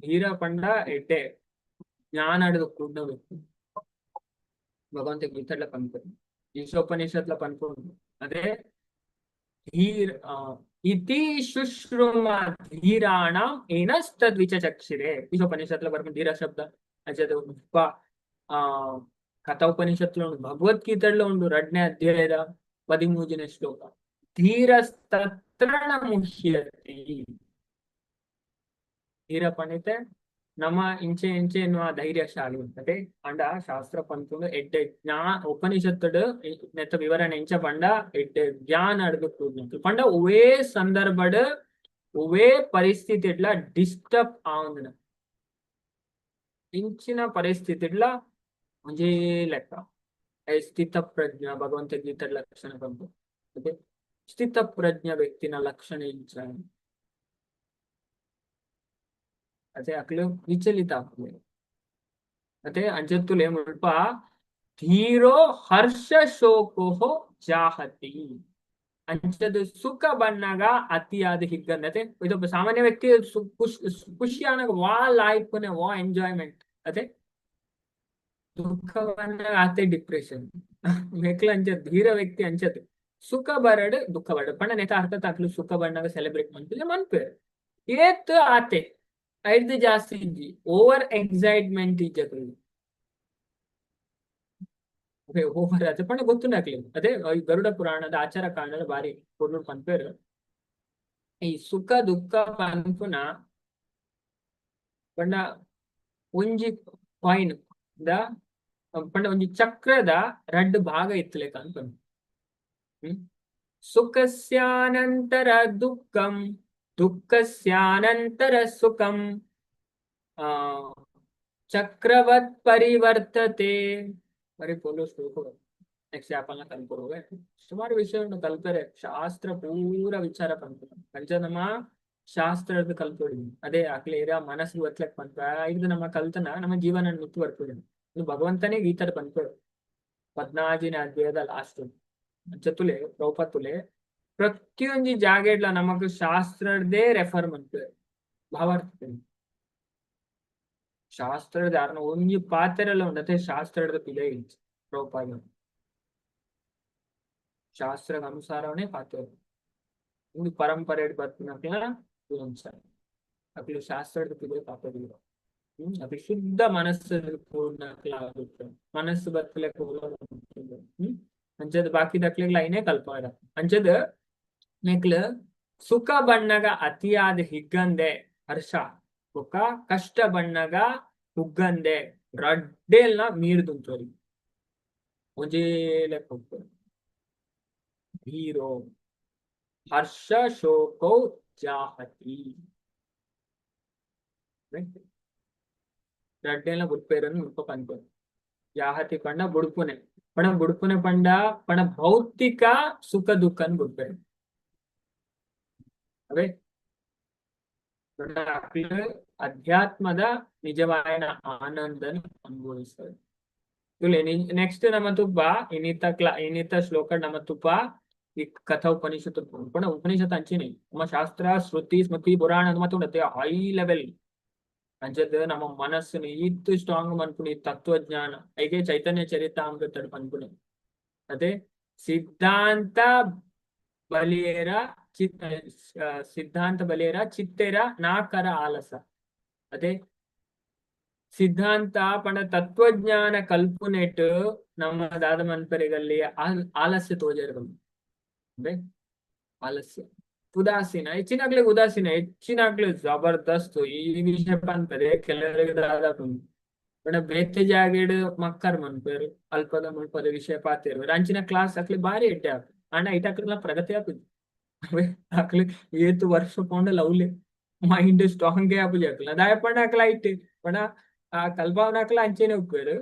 A: ಧೀರ ಪಂಡ ಎಡ್ಡೆ ಜ್ಞಾನಾಡದ ಕೂಡ ವ್ಯಕ್ತಿ. ಭಗವಂತ ಗೀತಡ್ಲ ಪನ್ಪೇರು ಈಶೋಪನಿಷತ್ಲ ಪನ್ಪುಂಡು. ಅದೇ ಧೀರ್ ಇತಿ ಶುಶ್ರುಮ ಧೀರಾಣ ಏನಸ್ತದ್ವಿಚಕ್ಷಿರೆ. ಈಶೋಪನಿಷತ್ಲ ಬರ್ಕೊಂಡು ಧೀರ ಶಬ್ದ ಅಜದ ಕಥಾ ಉಪನಿಷತ್ಲ ಉಂಡು, ಭಗವದ್ಗೀತೆಡ್ಲ ಉಂಡು 2ನೇ ಅಧ್ಯಾಯದ 13ನೇ ಶ್ಲೋಕ. ಧೀರಸ್ತತ್ರಣ ಮುಹ್ಯತಿ. ಧೀರ ಪಂಡಿತೆ ನಮ್ಮ ಇಂಚೆ ಇಂಚೆ ಎನ್ನುವ ಧೈರ್ಯಶಾಲಿ ಉಂಟದೆ ಅಂಡ ಶಾಸ್ತ್ರ ಪಂಪುಂಡು ಎಡ್ಡೆ ಉಪನಿಷತ್ತುಡು ನೆತ್ತ ವಿವರಣೆ ಇಂಚ ಪಂಡ ಎಡ್ಡೆ ಜ್ಞಾನ ಅಡ್ದು ಕೂಡ್ನಂತು ಪಂಡ ಒವೇ ಸಂದರ್ಭಡ್ ಒವೇ ಪರಿಸ್ಥಿತಿ ಇಡ್ಲ ಡಿಸ್ಟರ್ಬ್ ಆವಂದನ ಇಂಚಿನ ಪರಿಸ್ಥಿತಿ ಇಡ್ಲ ಒಂಜೇ ಲೆಕ್ಕ ಸ್ಥಿತ ಪ್ರಜ್ಞ ಭಗವಂತಗೀತೆ ಲಕ್ಷಣ ಬಂತು. ಅದೇ ಸ್ಥಿತ ಪ್ರಜ್ಞ ವ್ಯಕ್ತಿನ ಲಕ್ಷಣ ಇಂಚ. ಅದೇ ಅಕ್ಲು ವಿಚಲಿತ ಆಗ್ತದೆ. ಅದೇ ಅಂಜತ್ತುಲೆ ಮುಲ್ಪ ಧೀರೋ ಹರ್ಷ ಶೋಕೋ ಜಾಹತಿ ಅಂಚದು ಸುಖ ಬಣ್ಣಗ ಅತಿಯಾದ ಹಿಗ್ಗಂದತೆ ಇದೊಬ್ಬ ಸಾಮಾನ್ಯ ವ್ಯಕ್ತಿ ಖುಷಿಯಾನಾಗ ವಾ ಲೈಫ್ನೆ ವಾ ಎಂಜಾಯ್ಮೆಂಟ್ ಅದೇ ದುಃಖ ಬಣ್ಣಗ ಆತೆ ಡಿಪ್ರೆಷನ್ ಮೇಕ್ಲ ಅಂಚದ್ ಧೀರ ವ್ಯಕ್ತಿ ಅಂಚದ್ ಸುಖ ಬರಡ್ ದುಃಖ ಬರಡ್ ಪಂಡ ನೆತ ಅರ್ಥ ತಾಕ್ಲು ಸುಖ ಬಣ್ಣಗ ಸೆಲೆಬ್ರೇಟ್ ಮಾಡ್ತಿಲ್ಲ ಮನ್ಪೇರು ಏತ್ ಆತೆ ಐದು ಜಾಸ್ತಿ ಇಜ್ಜಿ ಓವರ್ ಎಕ್ಸೈಟ್ಮೆಂಟ್ ಇಜ್ಜಕ್ಲು ಓವರ್ ಆತ ಪಂಡ ಗೊತ್ತುಂಡಾಕ್ಲಿ ಅದೇ ಈ ಗರುಡ ಪುರಾಣದ ಆಚಾರ ಕಾಂಡದ ಬಾರಿ ಕೊಡ್ಲು ಪನ್ಪೇರು ಈ ಸುಖ ದುಃಖ ಪನ್ಪುನ ಪಂಡ ಒಂಜಿ ಕಾಯಿನ್ ದ ಪಂಡ ಒಂಜಿ ಚಕ್ರದ ರಡ್ಡ್ ಭಾಗ ಇತ್ತಲೇಕ ಅನ್ಪನ್ ಸುಖಸ್ಯಾನಂತರ ದುಃಖಂ ದುಃಖಸ್ಯಾನಂತರ ಸುಖಂ ಚಕ್ರವತ್ ಪರಿವರ್ತತೆ ಬರೀ ಪೋಲೋ ಶ್ಲೋಕ ನೆಕ್ಸ್ಟ್ ಯಾಪಲ್ನ ಕಲ್ಪುರುವೆ ಸುಮಾರು ವಿಷಯವನ್ನು ಕಲ್ಪರೆ ಶಾಸ್ತ್ರ ಪೂರ ವಿಚಾರ ಕಲ್ಪುರ ಪಂಚನಮ ಶಾಸ್ತ್ರದ ಕಲ್ಪೊಡಿ ಅದೇ ಅಕ್ಲೇರ ಮನಸ್ಸು ಒತ್ಲಕ್ ಬಂತ ಇದು ನಮ್ಮ ಕಲ್ತನ ನಮ್ಮ ಜೀವನ ಮುತ್ತು ಬರ್ತದೆ ಇದು ಭಗವಂತನೇ ಗೀತರ ಬಂತು 14ನೇ ಅಧ್ಯಾಯದ ಲಾಸ್ಟ್ ಜತುಲೆ ಪ್ರೌಪತುಲೆ ಪ್ರತಿಯೊಂದು ಜಾಗೆಡ್ಲ ನಮಗ್ ಶಾಸ್ತ್ರದೇ ರೆಫರ್ ಮಾಡ್ತೇವೆ ಭಾವಾರ್ಥ ಶಾಸ್ತ್ರದ ಯಾರನ್ನ ಒಂಜಿ ಪಾತ್ರೆಲ್ಲ ಉಂಡತೆ ಶಾಸ್ತ್ರದ ಪಿಲೆ ಇತ್ತು ಪ್ರೌಪಾದ ಶಾಸ್ತ್ರದ ಅನುಸಾರವೇ ಪಾತ್ರ ಒಂದು ಪರಂಪರೆ ಬರ್ತಿನ ಅಕ್ಲು ಶಾಸ್ತ್ರದ ಪಿಲೆ ಪಾಪದಿಲ್ಲ ಅದು ಶುದ್ಧ ಮನಸ್ಸು ಪೂರ್ಣ ಆಗುತ್ತೆ ಮನಸ್ಸು ಬತ್ತಲೆ ಅಂಚದ್ ಬಾಕಿ ದಕ್ಲೆಗ್ಲ ಐನೇ ಕಲ್ಪಾಡ ಅಂಚದ್ ಮೇಕ್ಲ ಸುಖ ಬಣ್ಣಗ ಅತಿಯಾದ ಹಿಗ್ಗಂದೆ ಹರ್ಷ ಸುಖ ಕಷ್ಟ ಬಣ್ಣಗ ಹುಗ್ಗಂದೆ ರಡ್ಡೆಲ್ನ ಮೀರ್ದುಂಟೋರಿ ಒಂಜೇಲೆ ಹೋಗ್ತಾರೆ ಹೀರೋ ಹರ್ಷ ಶೋಕೌ ಜಾಹತಿ ರಡ್ಡೆಲ್ನ ಬುಡ್ಪೇರನ್ನು ಮುಲ್ಪ ಪನ್ಪು ಜಾಹತಿ ಪಂಡ ಬುಡ್ಪುನೆ ಪಣ ಬುಡ್ಪುನೆ ಪಂಡ ಪಣ ಭೌತಿಕ ಸುಖ ದುಃಖನ್ ಬುಡ್ಪೇರು ಅವೇ ಅಧ್ಯಾತ್ಮದ ನಿಜವಾದ ಆನಂದನ್ ಅನುಭವಿಸ್ತಾರೆ ನೆಕ್ಸ್ಟ್ ನಮ್ಮ ತುಪ್ಪ ಇನ್ನಿತ ಶ್ಲೋಕ ನಮ್ಮ ತುಪ್ಪ ಈ ಕಥಾ ಉಪನಿಷತ್ पण ಉಪನಿಷತ್ ನಮ್ಮ ಶಾಸ್ತ್ರ ಶ್ರುತಿ ಸ್ಮೃತಿ ಪುರಾಣ ಮತ್ತೆ ಹೈ ಲೆವೆಲ್ ಅಂಚದ್ ನಮ್ಮ ಮನಸ್ಸಿನ ಇತ್ತು ಸ್ಟ್ರಾಂಗ್ ಮನ್ಪುಣಿ ತತ್ವಜ್ಞಾನ ಐಗೆ ಚೈತನ್ಯ ಚರಿತಾಮೃತ ಪನ್ಪುಣಿ ಅದೇ ಸಿದ್ಧಾಂತ ಬಲಿಯರ ಸಿದ್ಧಾಂತ ಬಲಿಯರ ಚಿತ್ತೆರ ನಾಕರ ಆಲಸ ಅದೇ ಸಿದ್ಧಾಂತ ಪಣ ತತ್ವಜ್ಞಾನ ಕಲ್ಪುನೆಟ್ ನಮ್ಮ ದಾದ ಮನ್ಪರಿಗಲ್ಲಿ ಆಲಸ್ಯ ತೋಜರ್ಗಳು ಅಂದ್ರೆ ಆಲಸ್ಯ ಉದಾಸೀನ ಹೆಚ್ಚಿನಾಗ್ಲೇ ಉದಾಸೀನ ಹೆಚ್ಚಿನಾಗ್ಲೇ ಜಬರ್ದಸ್ತ್ ಈ ವಿಷಯ ಪಂಪದೆ ಕೆಲವರಿಗೆ ದಾದ ಪಣ ಬೇತೆ ಜಾಗೇಡ್ ಮಕ್ಕರ್ ಮನ್ಪೇರು ಅಲ್ಪದ ಮುಲ್ಪದ ವಿಷಯ ಪಾತಿರು ಅಂಚಿನ ಕ್ಲಾಸ್ ಅಕ್ಲಿ ಬಾರಿ ಎಡ್ಡೆ ಆಗ ಅಣ್ಣ ಇಟಾಕ್ಲ ಪ್ರಗತಿ ಆಗುದು ಅಕ್ಲಿ ಏತು ವರ್ಷ ಪೋಂಡ ಲವ್ಲಿ ಮೈಂಡ್ ಸ್ಟ್ರಾಂಗ್ ಆಪುಜಿ ಅಕ್ಲ ದಾಯ ಪಂಡ ಅಕ್ಲ ಐಟ್ ಪಣ ಆ ಕಲ್ಪಾವನ ಅಕ್ಲ ಅಂಚೆನೆ ಉಪ್ಪೇರು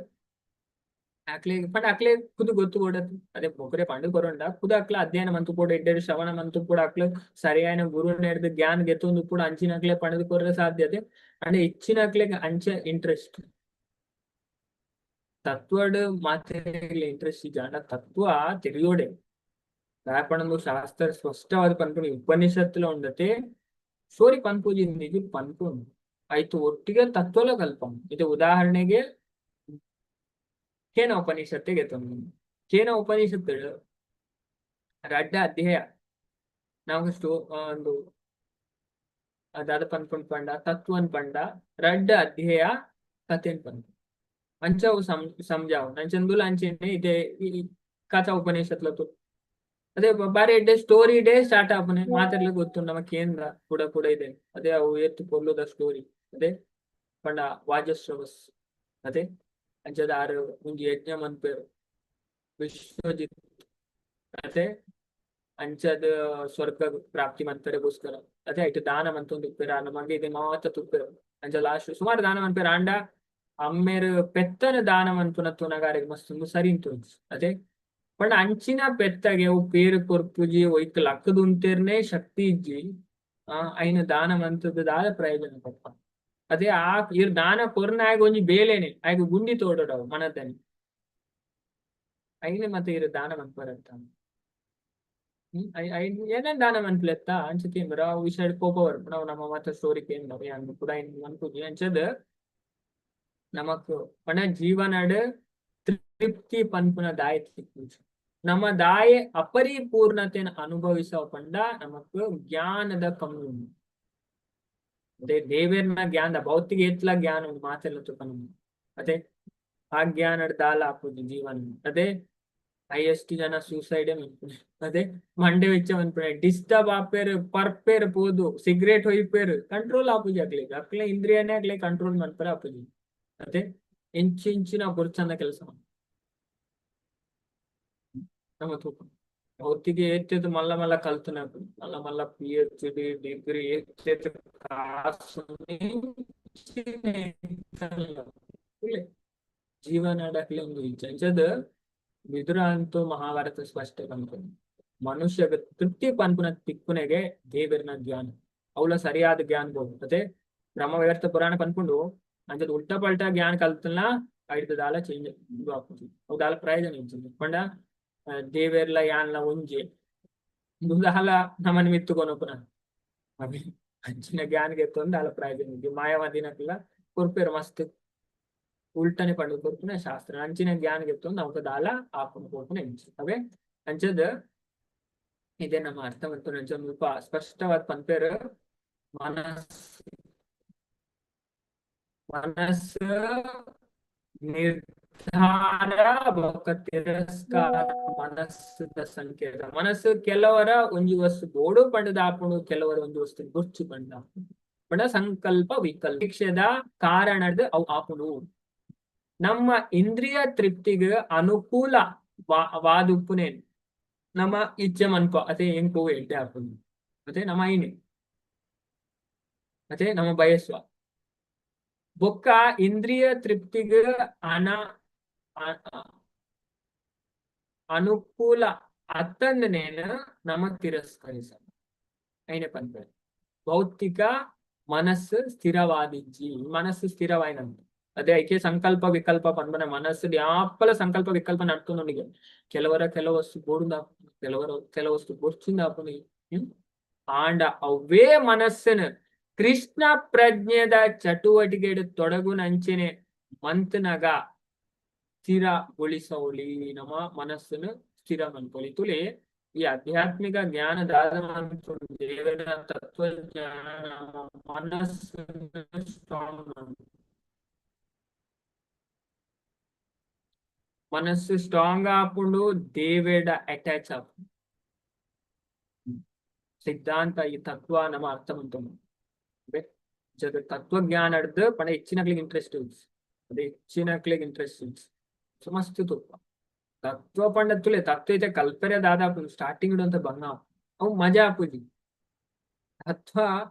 A: ಅಕ್ಲೆ ಪಂಡ ಅಕ್ಲೆ ಖುದ್ದು ಗೊತ್ತು ಕೊಡದು ಅದೇ ಬೊಕರೆ ಪಂಡು ಕೊರಂಡ ಖುದ್ದು ಅಕ್ಲ ಅಧ್ಯಯನ ಮಂತು ಕೂಡ ಇಡ್ಡೇರು ಶ್ರವಣ ಮಂತು ಕೂಡ ಅಕ್ಲು ಸರಿಯಾದ ಗುರು ನಡೆದು ಜ್ಞಾನ ಗೆತ್ತೊಂದು ಕೂಡ ಅಂಚಿನಕ್ಲೆ ಪಣದು ಕೊರ ಸಾಧ್ಯತೆ ಅಂದ್ರೆ ಹೆಚ್ಚಿನಕ್ಲೆ ಅಂಚೆ ಇಂಟ್ರೆಸ್ಟ್ ತತ್ವಡ್ ಮಾತೆ ಇಂಟ್ರೆಸ್ಟ್ ಜಾಂಡ ತತ್ವ ತಿಳಿಯೋಡೆ ದಾಯಪಣಂದು ಶಾಸ್ತ್ರ ಸ್ಪಷ್ಟವಾದ ಪನ್ಪುಣಿ ಉಪನಿಷತ್ತುಲ ఉండతే ಸೋರಿ ಪನ್ಪೂಜಿ ನಿಜ ಪನ್ಪುನ್ ಆಯ್ತು ಒಟ್ಟಿಗೆ ತತ್ವಲ ಕಲ್ಪಂ ಇದು ಉದಾಹರಣೆಗೆ ಕೇನ ಉಪನಿಷತ್ತಿಗೆ ತಂದು ಕೇನ ಉಪನಿಷತ್ತು ರಡ್ಡ ಅಧ್ಯಾಯ ನಾವು ಒಂದು ಅದಾದ ಪನ್ಪುಣ್ ಪಂಡ ತತ್ವನ್ ಪಂಡ ರಡ್ಡ ಅಧ್ಯಾಯ ಕಥೆನ್ ಪಂಡ ಅಂಚವು ಸಮಜಾವು ನಂಚಂದುಲ ಅಂಚೆನೆ ಇದೆ ಕಥಾ ಉಪನಿಷತ್ಲತು ಅದೇ ಬಾರಿ ಡೇ ಸ್ಟೋರಿ ಡೇ ಸ್ಟಾರ್ಟ್ ಆಪನೆ ಮಾತಾಡ್ಲಿ ಗೊತ್ತು ನಮ್ಮ ಕೇಂದ್ರ ಕೂಡ ಇದೆ ಅದೇ ಅವು ಎತ್ತು ಕೊಲ್ಲುದ ಸ್ಟೋರಿ ಅದೇ ಪಂಡ ವಾಜಶ್ರವಸ್ ಅದೇ ಅಂಚದ ಆರು ಮುಂಜಿ ಯಜ್ಞ ಮನ್ಪೇರು ವಿಶ್ವಜಿತ್ ಅದೇ ಅಂಚದ ಸ್ವರ್ಗ ಪ್ರಾಪ್ತಿ ಮಂತರೆಗೋಸ್ಕರ ಅದೇ ಆಯ್ತು ದಾನ ಮಂತೊಂದು ಉಪ್ಪೇರ ನಮಗೆ ಇದೆ ಮಾತ ತುಪ್ಪೇರು ಅಂಚ ಲಾಸ್ಟ್ ಸುಮಾರು ದಾನ ಮನ್ಪೇರು ಆಂಡ ಅಮ್ಮೇರು ಪೆತ್ತನ ದಾನ ಮಂತುನ ತುನಗಾರಿಗೆ ಮಸ್ತ್ ಸರಿ ಅದೇ पण ಅಂಚಿನ ಪೆತ್ತಗೆ ಅವು ಪೇರು ಕೊರ್ಪುಜಿ ಒಯ್ಕ್ ಲಕ್ಕದುಂತೇರ್ನೆ ಶಕ್ತಿ ಇಜ್ಜಿ ಐನ ದಾನ ಮಂತದ ದಾದ ಪ್ರಯೋಜನ ಪಪ್ಪ ಅದೇ ಆ ಇರ್ ದಾನ ಕೊರ್ನ ಆಗ ಒಂಜಿ ಬೇಲೆನೆ ಆಗ ಗುಂಡಿ ತೋಡೋಡವು ಮನದನಿ ಐನೆ ಮತ್ತೆ ಇರ ದಾನ ಮಂಪರಂತ ಏನೇನ್ ದಾನ ಮನ್ಪಲೆತ್ತ ಅಂಚ ವಿಷಯ ಕೋಪ ಬರ್ಪ ನಾವು ನಮ್ಮ ಮಾತ್ರ ಸ್ಟೋರಿ ಕೇಂದ್ರ ಅನ್ನು ಕೂಡ ಅನ್ಕುದಿ ಅಂಚದ ನಮಕ್ ಪಣ ಜೀವನಡ್ ತೃಪ್ತಿ ಪನ್ಪುನ ದಾಯ ನಮ್ಮ ದಾಯ ಅಪರಿಪೂರ್ಣತೆನ ಅನುಭವಿಸೋ ಪಂಡ ನಮಕ್ ಜ್ಞಾನದ ಕಮ್ಮಿ ಉಂಟು ಅದೇ ದೇವೇರ್ನ ಜ್ಞಾನ ಭೌತಿಕ ಏತ್ಲ ಜ್ಞಾನ ಉಂಟು ಮಾತೆಲ್ಲ ತುಕನು ಅದೇ ಆ ಜ್ಞಾನ ದಾಲ ಹಾಕುದು ಜೀವನ ಅದೇ ಹೈಯೆಸ್ಟ್ ಜನ ಸೂಸೈಡ್ ಅದೇ ಮಂಡೆ ವೆಚ್ಚ ಅನ್ಪಡೆ ಡಿಸ್ಟರ್ಬ್ ಆಪೇರು ಪರ್ಪೇರು ಪೋದು ಸಿಗರೇಟ್ ಹೊಯ್ಪೇರು ಕಂಟ್ರೋಲ್ ಆಪುಜಿ ಅಕ್ಲೆ ಇಂದ್ರಿಯನೇ ಆಗ್ಲಿ ಕಂಟ್ರೋಲ್ ಮಾಡ್ತಾರೆ ಆಪುಜಿ ಅದೇ ಇಂಚಿನ ಬುರ್ಚಂದ ಕೆಲಸ ನಮ್ಮ ತೂಕ ಹೊತ್ತಿಗೆ ಏತ್ಯದು ಮಲ್ಲ ಮಲ್ಲ ಕಲ್ತನ ಮಲ್ಲ ಮಲ್ಲ PhD ಡಿಗ್ರಿ ಏತ್ಯದು ಜೀವನ ಅಡಕ್ಲೆ ಒಂದು ಇಂಚದ ವಿದುರ ಅಂತೂ ಮಹಾಭಾರತ ಸ್ಪಷ್ಟ ಬಂದ್ಕೊಂಡು ಮನುಷ್ಯಗ ತೃಪ್ತಿ ಪನ್ಪುನ ತಿಕ್ಕುನೆಗೆ ದೇವರಿನ ಜ್ಞಾನ ಅವಳ ಸರಿಯಾದ ಜ್ಞಾನ ಬೋಗುತ್ತೆ ಬ್ರಹ್ಮ ವ್ಯವರ್ಥ ಪುರಾಣ ಪನ್ಕೊಂಡು ಅಂಚದ ಉಲ್ಟಾ ಪಲ್ಟಾ ಜ್ಞಾನ ಕಲ್ತನ ಐದದಾಲ ಚೇಂಜ್ ಆಗ್ತದೆ ಅವದಾಲ ಪ್ರಯೋಜನ ಇರ್ತದೆ ಪಂಡ ದೇವೇರ್ಲ ಯಾನ್ಲ ಒಂಜಿ ದುದಾಲ ನಮ್ಮನ್ನ ಮಿತ್ತುಕೊನು ಪುನಃ ಅಂಚಿನ ಜ್ಞಾನಗೆ ತೊಂದು ಅಲ್ಲ ಪ್ರಯೋಜನ ಇದೆ ಮಾಯಾವಾದಿನಕ್ಕೆಲ್ಲ ಕೊರ್ಪೇರು ಮಸ್ತ್ ಉಲ್ಟನೆ ಪಂಡು ಕೊರ್ಪುನ ಶಾಸ್ತ್ರ ಅಂಚಿನ ಜ್ಞಾನಗೆ ತೊಂದು ಅವಕ ದಾಲ ಆಪುನ ಕೊರ್ಪುನ ಇಂಚು ಅವೇ ಅಂಚದ ಇದೇ ನಮ್ಮ ಅರ್ಥ ಮತ್ತು ನಂಚ ಸ್ವಲ್ಪ ಸ್ಪಷ್ಟವಾದ ಪಂಪೇರು ಮನಸ್ಸು ನಿರ್ಧಾರ ತಿರಸ್ಕಾರ ಮನಸ್ಸದ ಸಂಕೇತ ಮನಸ್ಸು ಕೆಲವರ ಒಂಜಿ ವಸ್ತು ಬೋಡು ಪಂಡದ ಆಪುಂಡು ಕೆಲವರ ಒಂಜಿ ವಸ್ತು ಗುರ್ಚು ಪಂಡ ಪಂಡ ಸಂಕಲ್ಪ ವಿಕಲ್ಪ ಶಿಕ್ಷದ ಕಾರಣದ ಅವು ಆಪುಂಡು ನಮ್ಮ ಇಂದ್ರಿಯ ತೃಪ್ತಿಗೆ ಅನುಕೂಲ ವಾದುಪ್ಪುನೇನು ನಮ್ಮ ಇಚ್ಛೆ ಮನ್ಪ ಅದೇ ಏನ್ ಕೋವು ಎಡ್ಡೆ ಹಾಕುದು ಅದೇ ನಮ್ಮ ಐನೆ ಅದೇ ನಮ್ಮ ಬಯಸುವ ಬೊಕ್ಕ ಇಂದ್ರಿಯ ತೃಪ್ತಿಗೆ ಅನುಕೂಲ ಅತ್ತಂದನೇನ ನಮ್ಮ ತಿರಸ್ಕರಿಸ ಐನೆ ಪಂಪ ಭೌತಿಕ ಮನಸ್ಸು ಸ್ಥಿರವಾದಿಜ್ಜಿ ಮನಸ್ಸು ಸ್ಥಿರವಾಯಿನಂತ ಅದೇ ಐಕೆ ಸಂಕಲ್ಪ ವಿಕಲ್ಪ ಪಂಪನ ಮನಸ್ಸು ಯಾಪಲ ಸಂಕಲ್ಪ ವಿಕಲ್ಪ ನಡ್ಕೊಂಡೊಂದಿಗೆ ಕೆಲವು ವಸ್ತು ಬೋಡುಂದ ಕೆಲವು ವಸ್ತು ಬೊರ್ಚಿಂದ ಆಂಡ ಅವೇ ಮನಸ್ಸನ್ನು ಕೃಷ್ಣ ಪ್ರಜ್ಞೆದ ಚಟುವಟಿಕೆ ತೊಡಗುನಂಚೆನೆ ಮಂತನಗ ಸ್ಥಿರಗೊಳಿಸೋಳಿ ನಮ್ಮ ಮನಸ್ಸನ್ನು ಸ್ಥಿರ ಮನ್ಕೊಳಿ ತುಳಿ ಈ ಆಧ್ಯಾತ್ಮಿಕ ಜ್ಞಾನದಾದ ದೇವರ ತತ್ವಜ್ಞಾನ ನಮ್ಮ ಮನಸ್ಸನ್ನು ಸ್ಟ್ರಾಂಗ್ ಮನಸ್ಸು ಸ್ಟ್ರಾಂಗ್ ಆಪುಂಡು ದೇವೇಡ ಅಟ್ಯಾಚ್ ಆಪುಂಡು ಸಿದ್ಧಾಂತ ಈ ತತ್ವ ನಮ್ಮ ಅರ್ಥ ಮಂತು ಜಗ ತತ್ವಜ್ಞಾನ ಹಿಡ್ದು ಪಣ ಹೆಚ್ಚಿನಕ್ಲಿಗೆ ಇಂಟ್ರೆಸ್ಟ್ ಅದೇ ಹೆಚ್ಚಿನಕ್ಲಿಗೆ ಇಂಟ್ರೆಸ್ಟ್ ಮಸ್ತ್ ತುಪ್ಪ ತತ್ವ ಪಂಡ ತುಲೆ ತತ್ವ ಐತೆ ಕಲ್ಪನೆ ದಾದಾಪು ಸ್ಟಾರ್ಟಿಂಗ್ ಅಂತ ಬಂಗ ಅವು ಮಜಾ ಆಪುಜಿ ತತ್ವ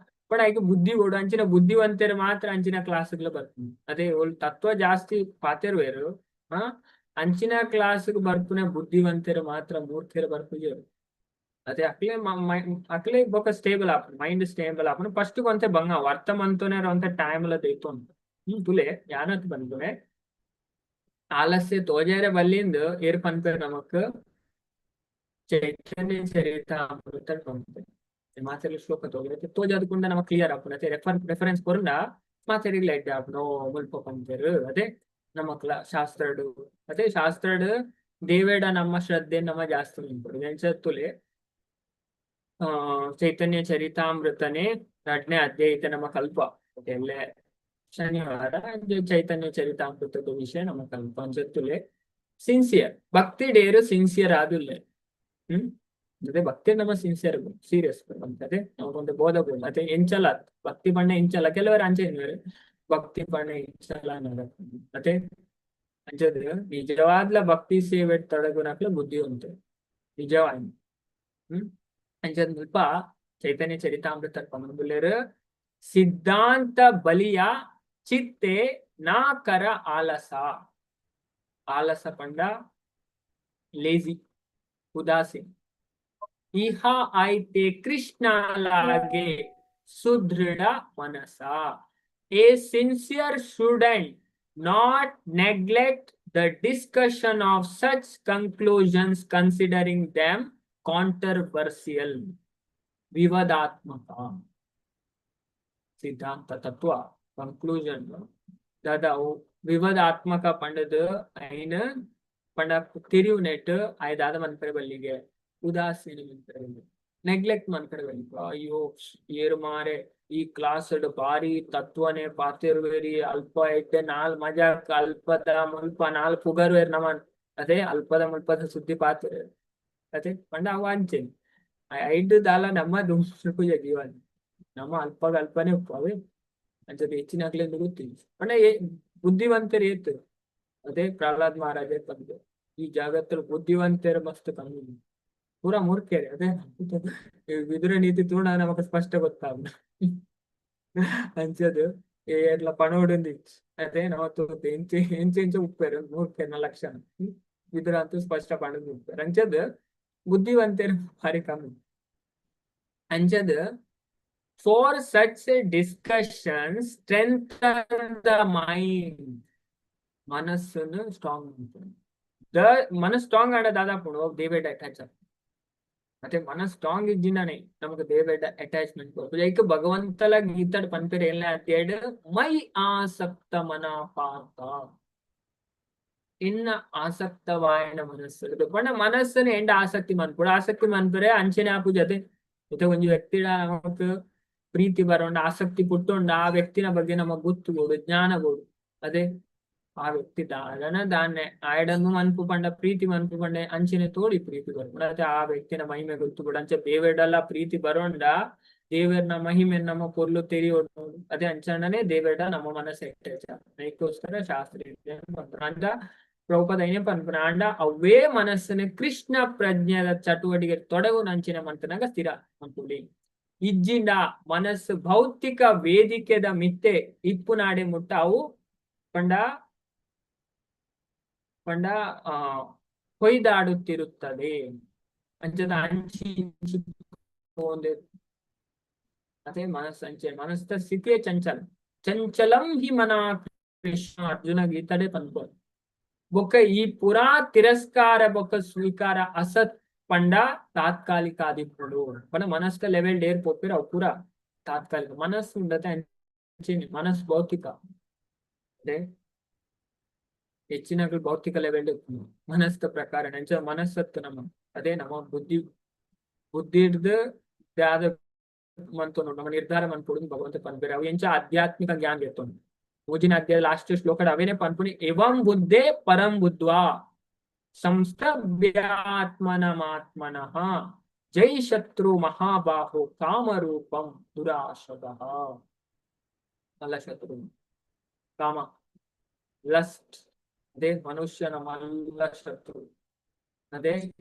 A: ಪಣ ಈಗ ಬುದ್ಧಿ ಓಡು ಅಂಚಿನ ಬುದ್ಧಿವಂತರು ಮಾತ್ರ ಅಂಚಿನ ಕ್ಲಾಸ್ಗಳು ಬರ್ತೀನಿ ಅದೇ ತತ್ವ ಜಾಸ್ತಿ ಪಾತಿರ್ವೇರು ಅಂಚಿನ ಕ್ಲಾಸ್ಗೆ ಬರ್ಪುನೆ ಬುದ್ಧಿವಂತರು ಮಾತ್ರ ಮೂರ್ತಿಯರು ಬರ್ಪುಜಿ ಅದೇ ಅಕ್ಲೆ ಬೊಕ್ಕ ಸ್ಟೇಬಲ್ ಆಪುಂಡು ಮೈಂಡ್ ಸ್ಟೇಬಲ್ ಆಪುಂಡು ಫಸ್ಟ್ ಕೊಂತೆ ಬಂಗ ವರ್ತ ಮಂತೋನೇರ ಅಂತ ಟೈಮ್ ಎಲ್ಲ ದೈತು ಅಂತ ತುಲೆ ಯಾನತ್ ಬಂತುನೆ ಆಲಸ್ಯ ತೋಜಾರೆ ಬಲ್ಲಿಂದ ಏರ್ ಪನ್ಪೇರು ನಮಕ್ ಚೈತನ್ಯ ಚರಿತಾಮೃತ ಪಂಪೆ ಮಾತೆಲ್ಲ ಶ್ಲೋಕ ತೋಜಾರೆ ತೋಜಾದಕುಂಡ ನಮಕ್ ಕ್ಲಿಯರ್ ಆಪುಂಡು ಅದೇ ರೆಫರೆನ್ಸ್ ಕೊರುಂಡ ಮಾತೆರಿಗ್ಲ ಎಡ್ಡೆ ಆಪುಂಡು ಮುಲ್ಪ ಪಂಪೇರು ಅದೇ ನಮ್ಮ ಶಾಸ್ತ್ರಡು ಅದೇ ಶಾಸ್ತ್ರಡು ದೇವೇಡ ನಮ್ಮ ಶ್ರದ್ಧೆ ನಮ್ಮ ಜಾಸ್ತಿ ನಿಂಪುಡು ತುಲೆ ಚೈತನ್ಯ ಚರಿತಾಮೃತನೇ 2ನೇ ಅಧ್ಯಾಯ ನಮ್ಮ ಕಲ್ಪ ಎಲ್ಲೇ ಶನಿವಾರ ಚೈತನ್ಯ ಚರಿತಾಮೃತದ ವಿಷಯ ನಮ್ಮ ಕಲ್ಪ ಅಂಚತ್ತುಲೆ ಸಿನ್ಸಿಯರ್ ಭಕ್ತಿ ಡೇರು ಸಿನ್ಸಿಯರ್ ಆದುಲ್ಲೆ ಅದೇ ಭಕ್ತಿ ನಮ್ಮ ಸಿನ್ಸಿಯರ್ ಸೀರಿಯಸ್ ಅದೇ ನಮಗೊಂದು ಬೋಧ ಅದೇ ಎಂಚಲ ಭಕ್ತಿ ಬಣ್ಣ ಎಂಚಲ ಕೆಲವರು ಅಂಚೆ ಭಕ್ತಿ ಬಣ್ಣ ಎಂಚಲ ಅದೇ ಅಂಚದ ನಿಜವಾದ್ಲ ಭಕ್ತಿ ಸೇವೆ ತೊಡಗುನಕ್ಲ ಬುದ್ಧಿ ಉಂಟು ನಿಜವಾಗಿ ಅಂಚದ ಸ್ವಲ್ಪ ಚೈತನ್ಯ ಚರಿತಾಮೃತ ಪಂಬುಲೇರು ಸಿದ್ಧಾಂತ ಬಲಿಯ ಚಿತ್ತೆ ನಾಕರ ಆಲಸ ಪಂಡ ಲೇಜಿ ಉದಾಸೀನ ಇಹ ಐತೆ ಕೃಷ್ಣಲಾಗೆ ಸುದೃಢ ಮನಸ A sincere student not neglect the discussion of such conclusions, considering them controversial ವಿವಾದಾತ್ಮಕ ಸಿದ್ಧಾಂತ ತತ್ವ ಕನ್ಕ್ಲೂಷನ್ दादा विवादात्मक पंडद आयन पंड तिरिव नेट आय दादा मनकड़े बल्लिगे उदासीन मनकड़े नेग्लेक्ट मनकड़े बल्ली अयो येर मारे ಈ ಕ್ಲಾಸ್ ಬಾರಿ ತತ್ವನೆ ಪಾತಿರ್ವೇರಿ ಅಲ್ಪ ಎಡ್ಡೆ ನಾಲ್ ಮಜಾ ಅಲ್ಪದ ಮುಲ್ಪ ನಾಲ್ ಪುಗರ್ವೇರ್ ನಮನ್ ಅದೇ ಅಲ್ಪದ ಮುಲ್ಪದ ಸುದ್ದಿ ಪಾತಿರ ಅದೇ ಪಂಡ ಅವಾಂಚೆನ್ ಐದು ದಾಲ ನಮ್ಮ ದುಂಪುಜ ಜೀವನ ನಮ್ಮ ಅಲ್ಪಗ ಅಲ್ಪನೇ ಅವೇ ಅಂಚೆ ಹೆಚ್ಚಿನಾಗ್ಲಿ ಅಂತ ಗೊತ್ತಿಲ್ಲ ಪಂಡ ಬುದ್ಧಿವಂತರು ಏತು ಅದೇ ಪ್ರಹ್ಲಾದ್ ಮಹಾರಾಜ ತಂದೆ ಈ ಜಾಗತ್ತಲ್ಲಿ ಬುದ್ಧಿವಂತರು ಮಸ್ತ್ ಕಮ್ಮಿ ಪೂರಾ ಮೂರ್ಖೇರಿ ಅದೇ ವಿದುರ ನೀತಿ ತೂಣ ನಮಗ ಸ್ಪಷ್ಟ ಗೊತ್ತಾಗ ಅಂಚದು ఎట్లా పనోడింది అదే నవ్వుతూ ఎంచెంచు ఉప్పారు నూరు లక్షణ విదురంతా స్పష్ట పండుగ ఉప్పారు అంచదు బుద్ధివంతరు భారీ కమ్మి అంచదు for such discussion strengthen the mind మనస్సును స్ట్రాంగ్ ఉంటుంది మనసు స్ట్రాంగ్ ఆడ దాదాపు దేవేడ్ అటాచ్ ಮತ್ತೆ ಮನಸ್ ಸ್ಟ್ರಾಂಗ್ ಇದ್ದಿನಾನೆ ನಮಗೆ ದೇವೇಡ ಅಟ್ಯಾಚ್ಮೆಂಟ್ ಲೈಕ್ ಭಗವಂತಲ ಗೀತಾಡ್ ಪನ್ಪೇರು ಎಲ್ಲ ಅಂತೇಳಿ ಮೈ ಆಸಕ್ತ ಮನ ಪಾತ ಇನ್ನ ಆಸಕ್ತವಾಯನ ಮನಸ್ಸು ಪಂಡ ಮನಸ್ಸನ್ನು ಎಂಡ ಆಸಕ್ತಿ ಮನ್ಪುಡು ಆಸಕ್ತಿ ಮನ್ಪುರೆ ಅಂಚನೆ ಆಪು ಜೊತೆ ಜೊತೆ ಒಂದು ವ್ಯಕ್ತಿಡ ನಮಕ್ ಪ್ರೀತಿ ಬರೋಂಡ ಆಸಕ್ತಿ ಪುಟ್ಟುಂಡ ಆ ವ್ಯಕ್ತಿನ ಬಗ್ಗೆ ನಮಗ್ ಗೊತ್ತುಗೋಡು ಜ್ಞಾನ ಗೋಡು ಅದೇ ಆ ವ್ಯಕ್ತಿ దాన్నే ఆయడను మనుపు పండ ప్రీతి మనుపు పండ అంచನೆ తోడి ಪ್ರೀತಿ ಬರೋಣ ಅದೇ ಆ ವ್ಯಕ್ತಿನ ಮಹಿಮೆ ಗೊತ್ತು ಕೂಡ ಅಂಚೆ ದೇವೇಡಲ್ಲ ಪ್ರೀತಿ ಬರೋಂಡ ದೇವರನ ಮಹಿಮೆ ನಮ್ಮ ಪೊರ್ಲು ತೆರಿಯೋಡು ಅದೇ ಅಂಚಣನೆ ದೇವೇಡ ನಮ್ಮ ಮನಸ್ಸು ಎಟ್ಟೇಚ ಅದಕ್ಕೋಸ್ಕರ ಶಾಸ್ತ್ರೀಯ ಅಂದ ಪ್ರಭುಪಾದ ಏನೇ ಪನ್ಪುರಾಂಡ ಅವೇ ಮನಸ್ಸನ್ನು ಕೃಷ್ಣ ಪ್ರಜ್ಞೆಯ ಚಟುವಟಿಕೆ ತೊಡಗು ನಂಚಿನ ಮಂತನಾಗ ಸ್ಥಿರ ಮಂತುಡಿ ಇಜ್ಜಿಂಡ ಮನಸ್ಸು ಭೌತಿಕ ವೇದಿಕೆದ ಮಿತ್ತೆ ಇಪ್ಪು ನಾಡೆ ಮುಟ್ಟ ಅವು ಪಂಡ ಪಂಡ ಕೊಯ್ದಾಡುತ್ತಿರುತ್ತದೆ ಅಂಚದ ಅಂಚಿ ಅದೇ ಮನಸ್ಸು ಅಂಚೆ ಮನಸ್ಸ ಸ್ಥಿತಿಯೇ ಚಂಚಲ ಚಂಚಲಂ ಹಿ ಮನ ಕೃಷ್ಣ ಅರ್ಜುನ ಗೀತಡೆ ಪನ್ಪೋದು ಬೊಕ್ಕ ಈ ಪುರಾ ತಿರಸ್ಕಾರ ಬೊಕ್ಕ ಸ್ವೀಕಾರ ಅಸತ್ ಪಂಡ ತಾತ್ಕಾಲಿಕ ಆದಿಪ್ಪಡು ಪಂಡ ಮನಸ್ಕ ಲೆವೆಲ್ ಡೇರ್ ಪೊಪ್ಪಿರ ಅವು ಪೂರ ತಾತ್ಕಾಲಿಕ ಮನಸ್ಸು ಉಂಡತೆ ಮನಸ್ಸು ಭೌತಿಕ ಅದೇ ಹೆಚ್ಚಿನ ಭೌತಿಕ ಲೆವೆಲ್ ಮನಸ್ಸ ಪ್ರಕಾರ ನಂಚ ಮನಸ್ಸತ್ತು ನಮ್ಮ ಅದೇ ನಮ್ಮ ಬುದ್ಧಿ ಹಿಡ್ದು ಯಾವ್ದು ಮಂತು ನಮ್ಮ ನಿರ್ಧಾರ ಮನ್ಪುಡು ಭಗವಂತ ಪನ್ಪೇರೆ ಅವು ಎಂಚ ಆಧ್ಯಾತ್ಮಿಕ ಜ್ಞಾನ ಇರ್ತೊಂಡು ಮೂಜಿನ ಅಧ್ಯಾಯ ಲಾಸ್ಟ್ ಶ್ಲೋಕದ ಅವೇನೆ ಪನ್ಪುಣಿ ಎವಂ ಬುದ್ಧೇ ಪರಂ ಬುದ್ಧ್ವಾ ಸಂಸ್ಥಭ್ಯಾತ್ಮನಮಾತ್ಮನಃ ಜೈ ಶತ್ರು ಮಹಾಬಾಹು ಕಾಮರೂಪಂ ದುರಾಶದಃ ಅಲ್ಲ ಶತ್ರು ಕಾಮ ಲಸ್ಟ್ ಅದೇ ಮನುಷ್ಯನ ಮಲ್ಲ ಶತ್ರು ಅದೇ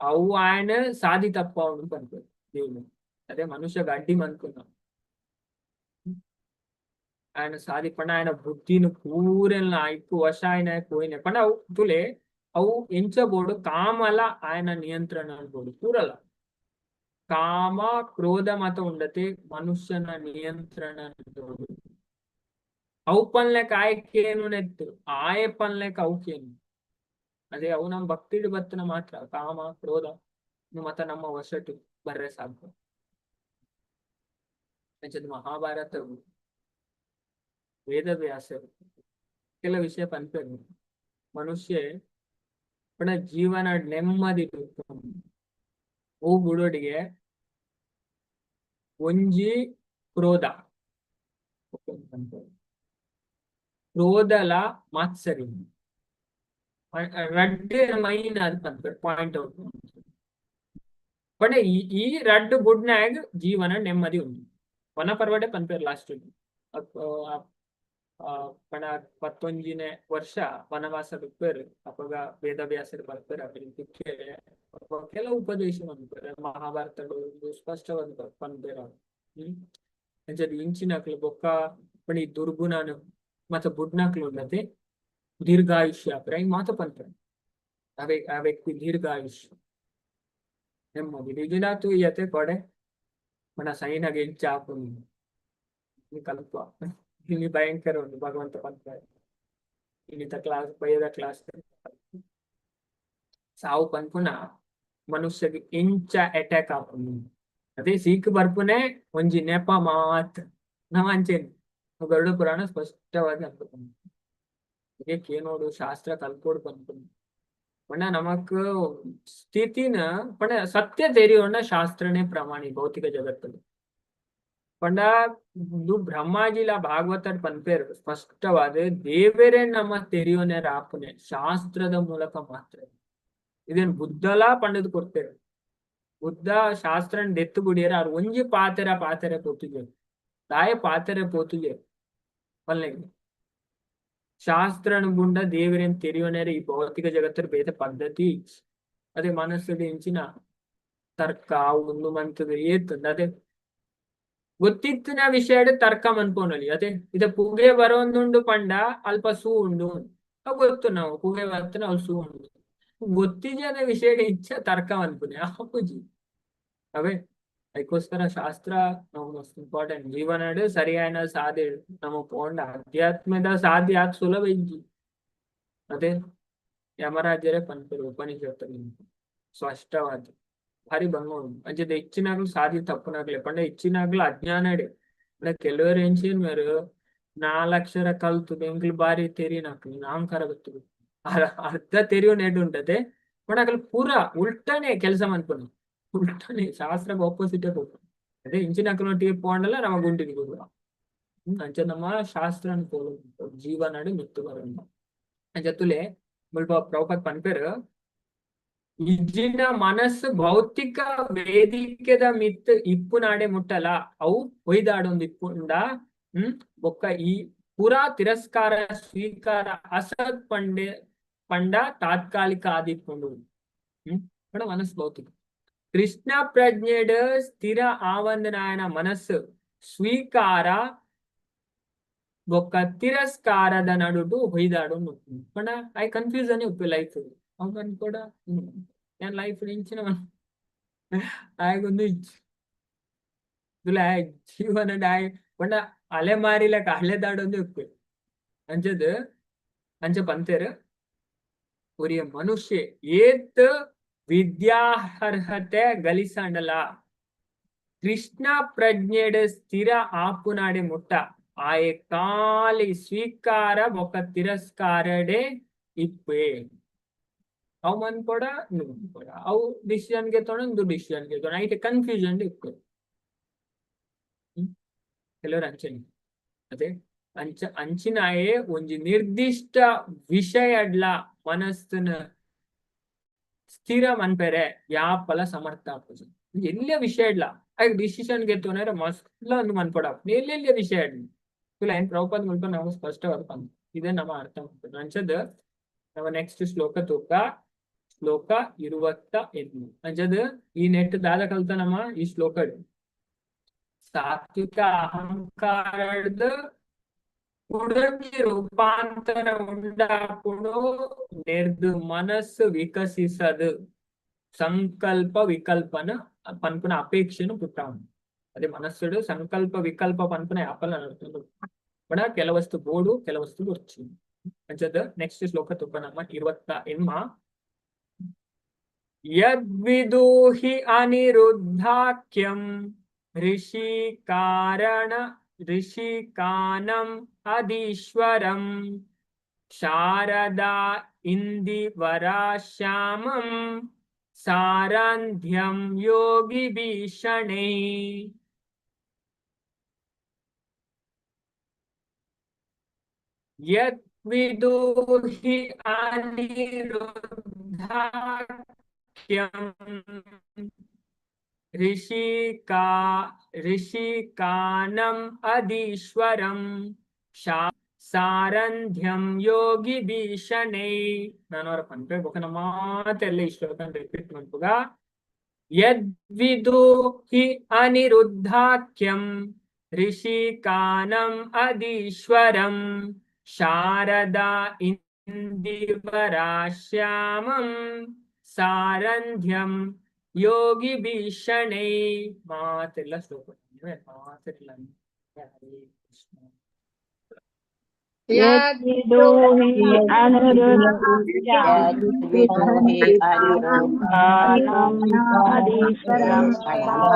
A: ಅವು ఆయన సాధి తప్ప పనిపోయి దేవుడు అదే మనుష్య గడ్డి మనుకున్నాం ఆయన సాధి పడ ఆయన బుద్ధిని పూరెల్న ఎక్కువ వశ ఆయన పోయినాయి పడ అವು ತುಲೆ ಅವು ಎಂಚಬೋಡು ಕಾಮಲ ఆయన ನಿಯಂತ್ರಣ ಅನ್ಬೋದು ಪೂರಲ್ಲ ಕಾಮ ಕ್ರೋಧ ಮತ ಉಂಡತೆ ಮನುಷ್ಯನ ನಿಯಂತ್ರಣ ಅನ್ಬೋದು ಅವು ಪನ್ಲೆಕ್ಕ ಆಯ್ಕೇನು ನೆತ್ತು ಆಯ ಪನ್ಲೆಕ್ಕ ಅವಕೇನು ಅದೇ ಅವು ನಮ್ ಭಕ್ತಿಡ್ ಬತ್ತನ ಮಾತ್ರ ಕಾಮ ಕ್ರೋಧ ಮತ್ತ ನಮ್ಮ ವಶಟು ಬರ್ರೆ ಸಾಕು ಮಹಾಭಾರತ ವೇದವ್ಯಾಸರು ಕೆಲ ವಿಷಯ ಪನ್ಪೇರು ಮನುಷ್ಯ ಪಡ ಜೀವನ ನೆಮ್ಮದಿ ಹೂ ಬಿಡೋಡಿಗೆ ಒಂಜಿ ಕ್ರೋಧ ಕ್ರೋಧಲ ಮಾತ್ಸರಿ ರಡ್ಡು ಮೈನ್ ಅದು ಪನ್ಪೇರು ಪಾಯಿಂಟ್ ಔಟ್ ಪಡ ಈ ರಡ್ಡು ಬುಡ್ನಾಗ ಜೀವನ ನೆಮ್ಮದಿ ಉಂಟು ವನ ಪರ್ವಡೆ ಪನ್ಪೇರು ಲಾಸ್ಟ್ ಪಣ 11ನೇ ವರ್ಷ ವನವಾಸ ಬಿಪ್ಪೇರು ಅಪಗ ವೇದವ್ಯಾಸರು ಬರ್ತಾರೆ ಅದಕ್ಕೆ ಕೆಲವು ಉಪದೇಶ ಬಂದ್ಪೇರು ಮಹಾಭಾರತಗಳು ಸ್ಪಷ್ಟವಾದ ಪನ್ಪೇರು ಅಂಚದು ಇಂಚಿನಕ್ಲು ಬೊಕ್ಕ ಪಣಿ ದುರ್ಗುಣನು ಮತ್ತೆ ಬುಡ್ನಕ್ಲು ಉಂಡತೆ ದೀರ್ಘಾಯುಷ್ಯ ಹಿಂಗ್ ಮಾತ ಪನ್ಪೇರು ಆ ವ್ಯಕ್ತಿ ದೀರ್ಘಾಯುಷ್ಯ ನೆಮ್ಮದಿ ನಿಜನಾತು ಯತೆ ಕೊಡೆ మన సైనಗೆ ఎంచాపు కలుపు ఇన్ని భయంకర ఉంది భగవంత పంపారు ఇన్నిత క్లాస్ పోయేద క్లాస్ సావు పనుకున్న ಮನುಷ್ಯಗೆ ಇಂಚ ಅಟ್ಯಾಕ್ ಆಪುಂಡು ಅದೇ ಸೀಕ್ ಬರ್ಪುನೆ ಒಂಜಿ ನೆಪ ಮಾತ್ ನಾವ್ ಅಂಚೇನು ಗರುಡ ಪುರಾಣ ಸ್ಪಷ್ಟವಾಗಿ ಅನ್ಕೊಂಡು ಕೇನೋಡು ಶಾಸ್ತ್ರ ಕಲ್ಕೋಡು ಬಂದ್ಕೊಂಡು ಪಂಡ ನಮಕ್ ಸ್ಥಿತಿನ ಪಂಡ ಸತ್ಯ ತೆರಿಯೋಣ ಶಾಸ್ತ್ರನೇ ಪ್ರಮಾಣಿ ಭೌತಿಕ ಜಗತ್ತಲ್ಲಿ ಪಂಡ ಇದು ಬ್ರಹ್ಮಾಜಿಲ ಭಾಗವತ ಪನ್ಪೇರು ಸ್ಪಷ್ಟವಾದ ದೇವರೇ ನಮ್ಮ ತೆರಿಯೋನೆ ರಾಪುನೆ ಶಾಸ್ತ್ರದ ಮೂಲಕ ಮಾತ್ರ ಇದೇನು ಬುದ್ಧಲ ಪಂಡದ್ ಕೊಡ್ತೇವೆ ಬುದ್ಧ ಶಾಸ್ತ್ರನ್ ದೆತ್ತು ಬಿಡಿಯರ ಅವ್ರು ಒಂಜಿ ಪಾತೆರ ಪೋತುಜೆ ತಾಯ ಪಾತೆರೆ ಪೋತುಜೆ ಪಲ್ಲೆಗೆ ಶಾಸ್ತ್ರನ ಗುಂಡ ದೇವರೇನ್ ತೆರಿಯೋನೇರೆ ಈ ಭೌತಿಕ ಜಗತ್ತರ ಬೇದ ಪದ್ಧತಿ ಅದೇ ಮನಸ್ಸಲ್ಲಿ ಹೆಂಚಿನ ತರ್ಕ ಒಂದು ಮಂತದ ಏತಂದ ಅದೇ ಗೊತ್ತಿತ್ತಿನ ವಿಷಯ ತರ್ಕ ಮನ್ಪೋನಲ್ಲಿ ಅದೇ ಇದ ಪುಗೆ ಬರೋಂದುಂಡು ಪಂಡ ಅಲ್ಪ ಸೂ ಉಂಡು ಅವ್ ಗೊತ್ತು ನಾವು ಪುಗೆ ಬರ್ತನ ಅವ್ ಸೂ ಉಂಡು ಗೊತ್ತಿಜನ ವಿಷಯ ಇಚ್ಛ ತರ್ಕ ಅನ್ಪುನೆ ಅಪ್ಪುಜಿ ಅವೇ ಅದಕ್ಕೋಸ್ಕರ ಶಾಸ್ತ್ರ ನಾವು ಮಸ್ತ್ ಇಂಪಾರ್ಟೆಂಟ್ ಜೀವನ ಸರಿಯಾದ ಸಾಧ್ಯ ನಮಗ್ ಪೋಂಡ ಅಧ್ಯಾತ್ಮದ ಸಾಧ್ಯ ಯಾಕೆ ಸುಲಭ ಇಜ್ಜಿ ಅದೇ ಯಮರಾಜ್ಯರೇ ಪನ್ಪರು ಉಪನಿಷತ್ತಲ್ಲಿ ಸ್ಪಷ್ಟವಾದ ಭಾರಿ ಬಂಗೋಡು ಅಂಚದ ಹೆಚ್ಚಿನಾಗ್ಲು ಸಾಧ್ಯ ತಪ್ಪನಾಗ್ಲೆ ಪಂಡ ಹೆಚ್ಚಿನಾಗ್ಲು ಅಜ್ಞಾನಡೆ ಕೆಲವರು ಎಂಚಿನ ಮೇರು 4 ಅಕ್ಷರ ಕಲ್ತು ಬೆಂಗ್ಳು ಬಾರಿ ತೆರಿನಾಕ್ಲಿ ನಾಮಕಾರ ಗೊತ್ತು ಅರ್ಧ ತೆರಿಯೋ ನೆಡ್ ಉಂಟದೆ ಪಂಡ ಅಕ್ಲು ಪೂರಾ ಉಲ್ಟನೆ ಕೆಲಸ ಮನ್ಪನು ಉಲ್ಟನೆ ಶಾಸ್ತ್ರಕ್ಕೆ ಆಪೋಸಿಟ್ ಅದೇ ಇಂಚಿನಕ್ಲೊಟ್ಟಿಗೆ ಪೋಂಡಲ್ಲ ನಮ್ಮ ಗುಂಡಿಗೆ ಗುರು ಅಂಚ ನಮ್ಮ ಶಾಸ್ತ್ರ ಜೀವನ ಮಿತ್ತು ಬರೋಣ ಅಂಚತುಲೆ ಮುಲ್ಪ ಪ್ರಭುಪಾದ್ ಪನ್ಪೇರು ಇಜ್ಜಿನ ಮನಸ್ಸು ಭೌತಿಕ ವೇದಿಕೆದ ಮಿತ್ ಇಪ್ಪು ನಾಡೆ ಮುಟ್ಟಲ ಅವು ಒಯ್ದಾಡೊಂದು ಇಪ್ಪುಂಡ ಬೊಕ್ಕ ಈ ಪುರಾ ತಿರಸ್ಕಾರ ಸ್ವೀಕಾರ ಅಸತ್ ಪಂಡ ತಾತ್ಕಾಲಿಕ ಆದಿಪ್ಪುಂಡು ಬಡ ಮನಸ್ಸು ಭೌತಿಕ ಕೃಷ್ಣ ಪ್ರಜ್ಞೆಡ್ ಸ್ಥಿರ ಆವಂದನಾಯನ ಮನಸ್ಸು ಸ್ವೀಕಾರ ಬೊಕ್ಕ ತಿರಸ್ಕಾರದ ನಡುಟು ಹೊಯ್ದಾಡು ಪಂಡ ಐ ಕನ್ಫ್ಯೂಸನ್ ಉಪ್ಪು ಲೈಫ್ ಅವನ್ ಕೂಡ ഞാൻ ലൈഫ് ഇഞ്ചിന ആയൊന്ന് ಜೀವನ ಪಂಡ ಅಲೆ ಮಾರಿಲಕ ಹಳೆದಾಡೊಂದು ಉಪ್ಪು ಅಂಚದ್ ಅಂಚ ಪಂತೇರು ಒರಿಯ ಮನುಷ್ಯ ಏತ್ ವಿದ್ಯಾರ್ಹತೆ ಗಳಿಸಂಡಲ ಕೃಷ್ಣ ಪ್ರಜ್ಞೆಡ್ ಸ್ಥಿರ ಆಪುನಾಡೆ ಮುಟ್ಟ ಆಯೆ ಕಾಲಿ ಸ್ವೀಕಾರ ಬೊಕ್ಕ ತಿರಸ್ಕಾರಡೆ ಇಪ್ಪೆ ಅವು ಮನ್ಪಡ ಪಡ ಅವು ಡಿಸಿಷನ್ಗೆ ತೊಗೊಂಡು ಡಿಸಿಷನ್ಗೆ ತೊಗೊಂಡು ಐತೆ ಕನ್ಫ್ಯೂಷನ್ ಇಪ್ಪೆ ಕೆಲವರು ಅಂಚನೆ ಅದೇ ಅಂಚಿನಾಯೇ ಒಂಜಿ ನಿರ್ದಿಷ್ಟ ವಿಷಯಡ್ಲ ಮನಸ್ಸನ ಸ್ಥಿರ ಮನ್ಪೆರೆ ಯಾಪಲ ಸಮರ್ಥ ಆಪುಜಿ ಎಲ್ಲೇ ವಿಷಯ ಇಡ್ಲ ಆಗ ಡಿಸಿಷನ್ ಗೆ ತೊಗೊಂಡ್ರೆ ಮಸ್ತ್ಲ ಒಂದು ಮನ್ಪಡ ಎಲ್ಲೆಲ್ಲೇ ವಿಷಯ ಇಡ್ಲಿ ಇಲ್ಲ ಏನ್ ಪ್ರಭುಪಾದ್ ಮುಲ್ಪ ನಾವು ಸ್ಪಷ್ಟವಾಗಿ ಬಂದು ಇದೇ ನಮ್ಮ ಅರ್ಥ ಮಾಡ್ತೇವೆ ಅಂಚದ ನಮ್ಮ ನೆಕ್ಸ್ಟ್ ಶ್ಲೋಕ ತೂಕ ಶ್ಲೋಕ 28 ಅಂಚದ ಈ ನೆಟ್ ದಾದ ಕಲ್ತ ನಮ್ಮ ಈ ಶ್ಲೋಕ ಸಾತ್ವಿಕ ಅಹಂಕಾರದ ಉಡಂಗಿ ರೂಪಾಂತರ ಉಂಡಾಪುಡು ನೆರ್ದು ಮನಸ್ಸು ವಿಕಸಿಸದು ಸಂಕಲ್ಪ ವಿಕಲ್ಪನ ಪನ್ಪುನ ಅಪೇಕ್ಷೆನು ಪುಟ್ಟಾವು ಅದೇ ಮನಸ್ಸುಡು ಸಂಕಲ್ಪ ವಿಕಲ್ಪ ಪನ್ಪುನ ಯಾಪಲ ನಡ್ಕೊಂಡು ಬಡ ಕೆಲವಸ್ತು ಬೋಡು ಕೆಲವಸ್ತು ಗುರ್ಚಿ ಅಂಚದ ನೆಕ್ಸ್ಟ್ ಶ್ಲೋಕ ತುಪ್ಪ ನಮ್ಮ 28 ಯದ್ವಿದೂಹಿ ಅನಿರುದ್ಧಾಖ್ಯಂ ಋಷಿಕಾನಂ ಅದೀಶ್ವರಂ ಶಾರದಾ ಇಂದಿವರಾಶ್ಯಾಮಂ ಸಾರಂಧ್ಯಂ ಯೋಗಿ ಭೀಷಣೇ ಯದ್ವಿದೂಹಿ ಅನಿರುದ್ಧಾಖ್ಯಂ ಋಷಿಕಾನಂ ಅದೀಶ್ವರಂ ಸಾರಂಧ್ಯಂ ಯೋಗಿ ಭೀಷಣೇ ನಾನು ಅವರ ಪಂಪೆ ಬೊಕ್ಕ ಮಾತೆಲ್ಲ ಈ ಶ್ಲೋಕ ರಿಪೀಟ್ ಮಾಡ್ಬೋಗ ಯದ್ವಿದೂಹಿ ಅನಿರುದ್ಧಾಖ್ಯಂ ಋಷಿಕಾನಂ ಅದೀಶ್ವರಂ ಶಾರದಾ ಇಂದಿವರಾಶ್ಯಾಮಂ ಸಾರಂಧ್ಯಂ ಯೋಗಿ ಭೀಷಣೇ ಮಾತೆಲ್ಲ ಶ್ಲೋಕ ಮಾತೆಲ್ಲ
B: ಯದ್ವಿದೂಹಿ ಅನುರುದ್ಧಾನಂ
C: ಯದ್ವಿದುಹಿ ಅನಿರುದ್ಧಾನಂ
B: ಅದೀಶ್ವರಂ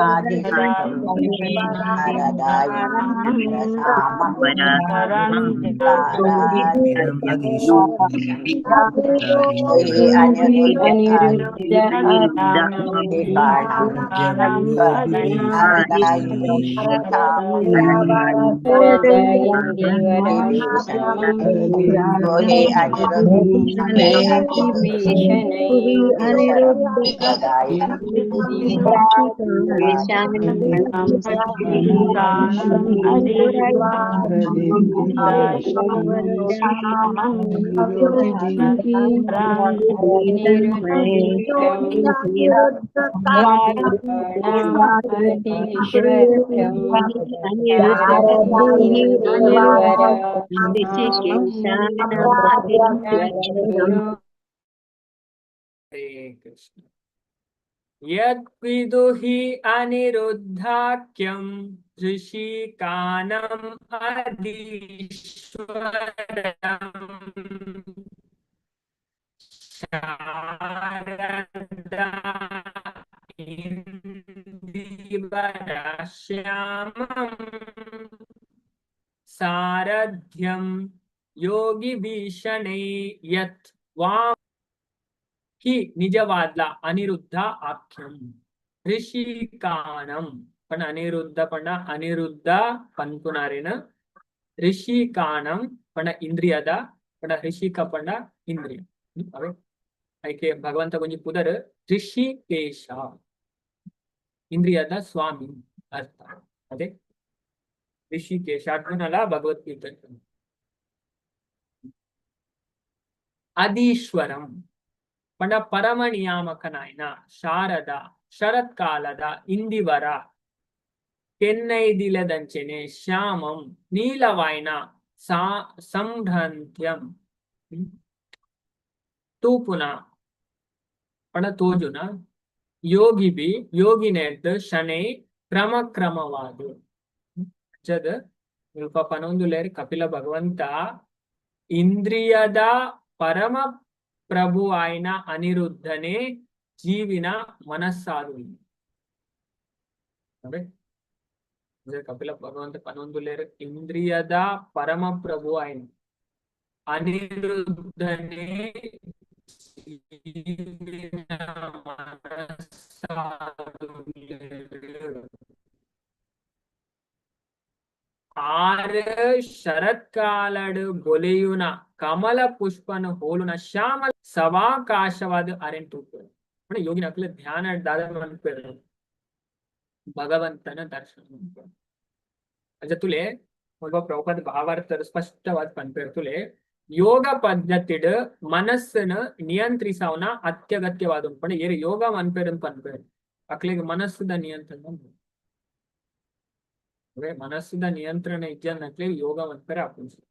C: ಆದಿಶಂ ಶಾರದಾಯಿನಿ ಸಾಮಂ हि अनिरुद्ध
A: यद्विदुहि अनिरुद्धाख्यं ऋषिकानम् अधीश्वरम् शारदा इन्द्रिवरश्यामम् सारथ्यं योगी भीषणे यत् वाम ही निजवादला अनिरुद्ध आख्यम ऋषिकानम पण अनिरुद्ध पण अनिरुद्ध पन्कुनारेन ऋषिकानम पण इंद्रियद पण ऋषिक पण इंद्रिय अवे ऐके भगवंत कोंजी पुदर ऋषिकेश इंद्रियद स्वामी अर्थ अदे ऋषिकेश अर्जुनला भगवद्गीता अधीश्वरम पण परम नियामकनायन शारद ಶರತ್ಕಾಲದ ಇಂದಿವರ ಕೆನ್ನೈದಿಲದಂಚೆನೆ ಶ್ಯಾಮಂ ನೀಲವಾಯ್ನ ಸಂಭ್ರಂತ್ಯಂ ತೂಪುನ ಪಣ ತೋಜುನ ಯೋಗಿಬಿ ಯೋಗಿನೆದ್ದು ಶನೈ ಕ್ರಮಕ್ರಮವಾದು ಜದ ಸ್ವಲ್ಪ ಪನೊಂದುಲೇರಿ ಕಪಿಲ ಭಗವಂತ ಇಂದ್ರಿಯದ ಪರಮ ಪ್ರಭು ಆಯ್ನ ಅನಿರುದ್ಧನೇ ಜೀವಿನ ಮನಸ್ಸಾರು ಕಪಿಲ ಭಗವಂತ ಪನೊಂದುಲೇರು ಇಂದ್ರಿಯದ ಪರಮ ಪ್ರಭು ಆಯ್ನ ಅನಿರುದ್ಧನೇ ಜೀವಿನ ಮನಸ್ಸಾರು ಆರು ಶರತ್ಕಾಲಡು ಬೊಲೆಯುನ ಕಮಲ ಪುಷ್ಪನ ಹೋಲುನ ಶ್ಯಾಮಲ ಸವಾಕಾಶವಾದ ಅರೆಂಟು ಯೋಗಿನ ಧ್ಯಾನ ದಾದರ ಭಗವಂತನ ದರ್ಶನ ಅಜ ತುಲೆ ಪ್ರಭುಪಾದ ಭಾವಾರ್ಥ ಸ್ಪಷ್ಟವಾದ ಪನ್ಪೇರು ತುಲೆ ಯೋಗ ಪದ್ಧತಿಡ್ ಮನಸ್ಸನ್ನ ನಿಯಂತ್ರಿಸವನ ಅತ್ಯಗತ್ಯವಾದ ಪಣ ಏರು ಯೋಗ ಮನ್ಪೇರನ್ ಪನ್ಪೇರು ಅಕ್ಲಿಗೆ ಮನಸ್ಸದ ನಿಯಂತ್ರಣ ಮನಸ್ಸದ ನಿಯಂತ್ರಣ ಇಜ್ಜನ್ನಕ್ಲೆ ಯೋಗ ಮನ್ಪೇರ ಆಪುಂಸು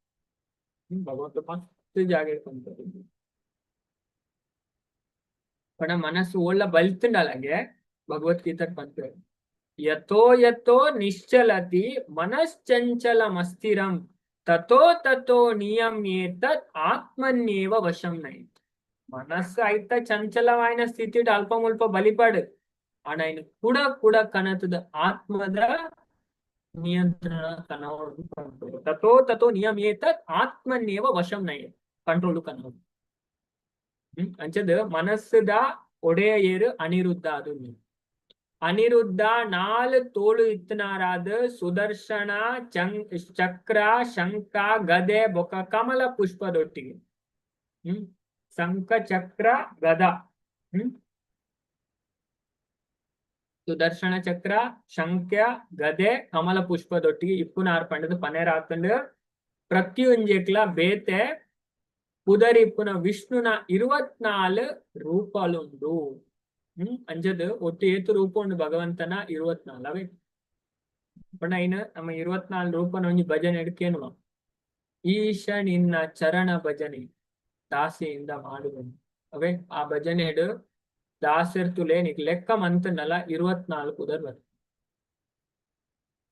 A: ಭಗವಂತ ಮಸ್ತ್ ಜಾಗ ಪನ್ಪೇರು पण मनस्सु ओल्ल बल्तुंडलागे भगवद्गीता पंपेरु यतो यतो निश्चलति मनश्चंचलमस्थिरं ततो ततो नियम्येतत् आत्मन्येव वशं नयेत् मनस्सु आयत चंचलवायन स्थितिड अल्पमुल्प बलिपड आनयन कुड कुड कनतद आत्मद नियंत्रण कनवडु पंपेरु ततो ततो नियम्येतत् आत्मन्येव वशं नयेत् कंट्रोल कनवडु ಅಂಚದ ಮನಸ್ಸದ ಒಡೆಯರು ಅನಿರುದ್ಧ ಅದು ಅನಿರುದ್ಧ ನಾಲ್ ತೋಳು ಇತ್ತನಾರಾದ ಸುದರ್ಶನ ಚಕ್ರ ಶಂಖ ಗದೆ ಬೊಕ ಕಮಲ ಪುಷ್ಪದೊಟ್ಟಿಗೆ ಶಂಖ ಚಕ್ರ ಗದ ಸುದರ್ಶನ ಚಕ್ರ ಶಂಖ ಗದೆ ಕಮಲ ಪುಷ್ಪದೊಟ್ಟಿಗೆ ಇಪ್ಪುನಾರ್ ಪಂಡದ ಪನೇರ ಹಾಕೊಂಡು ಪ್ರತ್ಯುಂಜಕ್ಲ ಬೇತೆ ಉದರಿಪ್ಪುನ ವಿಷ್ಣುನ 24 ರೂಪಲುಂಡು ಅಂಜದ ಒಟ್ಟು ಏತು ರೂಪ ಉಂಡು ಭಗವಂತನ 24 ಅವೇ ಪಂಡ ಐನ ನಮ್ಮ 24 ರೂಪನ ಒಂಜಿ ಭಜನೆ ಎಡ್ಕೇನುವ ಈಶ ನಿನ್ನ ಚರಣ ಭಜನೆ ದಾಸೆಯಿಂದ ಮಾಡುವನು ಅವೇ ಆ ಭಜನೆ ಎಡು ದಾಸೆರ್ತುಲೆ ನಿಕ್ ಲೆಕ್ಕ ಮಂತನಲ 24 ಉದರ್ ಬರ್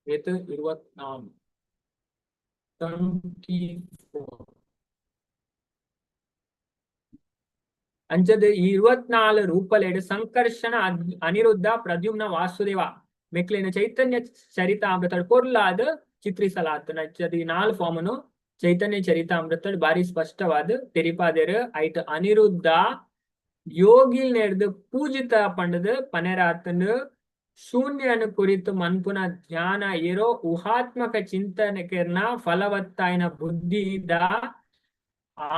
A: ಏತು 24 24 ಅಂಚದ ಈ 24 ರೂಪಲೇಡು ಸಂಕರ್ಷಣ ಅನಿರುದ್ಧ ಪ್ರದ್ಯುಮ್ನ ವಾಸುದೇವ ಮೆಕ್ಲಿನ ಚೈತನ್ಯ ಚರಿತಾಮೃತ ಪೊರ್ಲಾದ ಚಿತ್ರಿಸಲಾತು ನಚ್ಚದ ಈ 4 ಫಾರ್ಮನು ಚೈತನ್ಯ ಚರಿತಾಮೃತ ಬಾರಿ ಸ್ಪಷ್ಟವಾದ ತೆರಿಪಾದೇರು ಐಟ್ ಅನಿರುದ್ಧ ಯೋಗಿಲ್ ನೆಡ್ದು ಪೂಜಿತ ಪಂಡದ ಪನೆರಾತನು ಶೂನ್ಯನು ಕುರಿತು ಮನ್ಪುನ ಧ್ಯಾನ ಇರೋ ಊಹಾತ್ಮಕ ಚಿಂತನೆಕರ್ನ ಫಲವತ್ತಾಯಿನ ಬುದ್ಧಿದ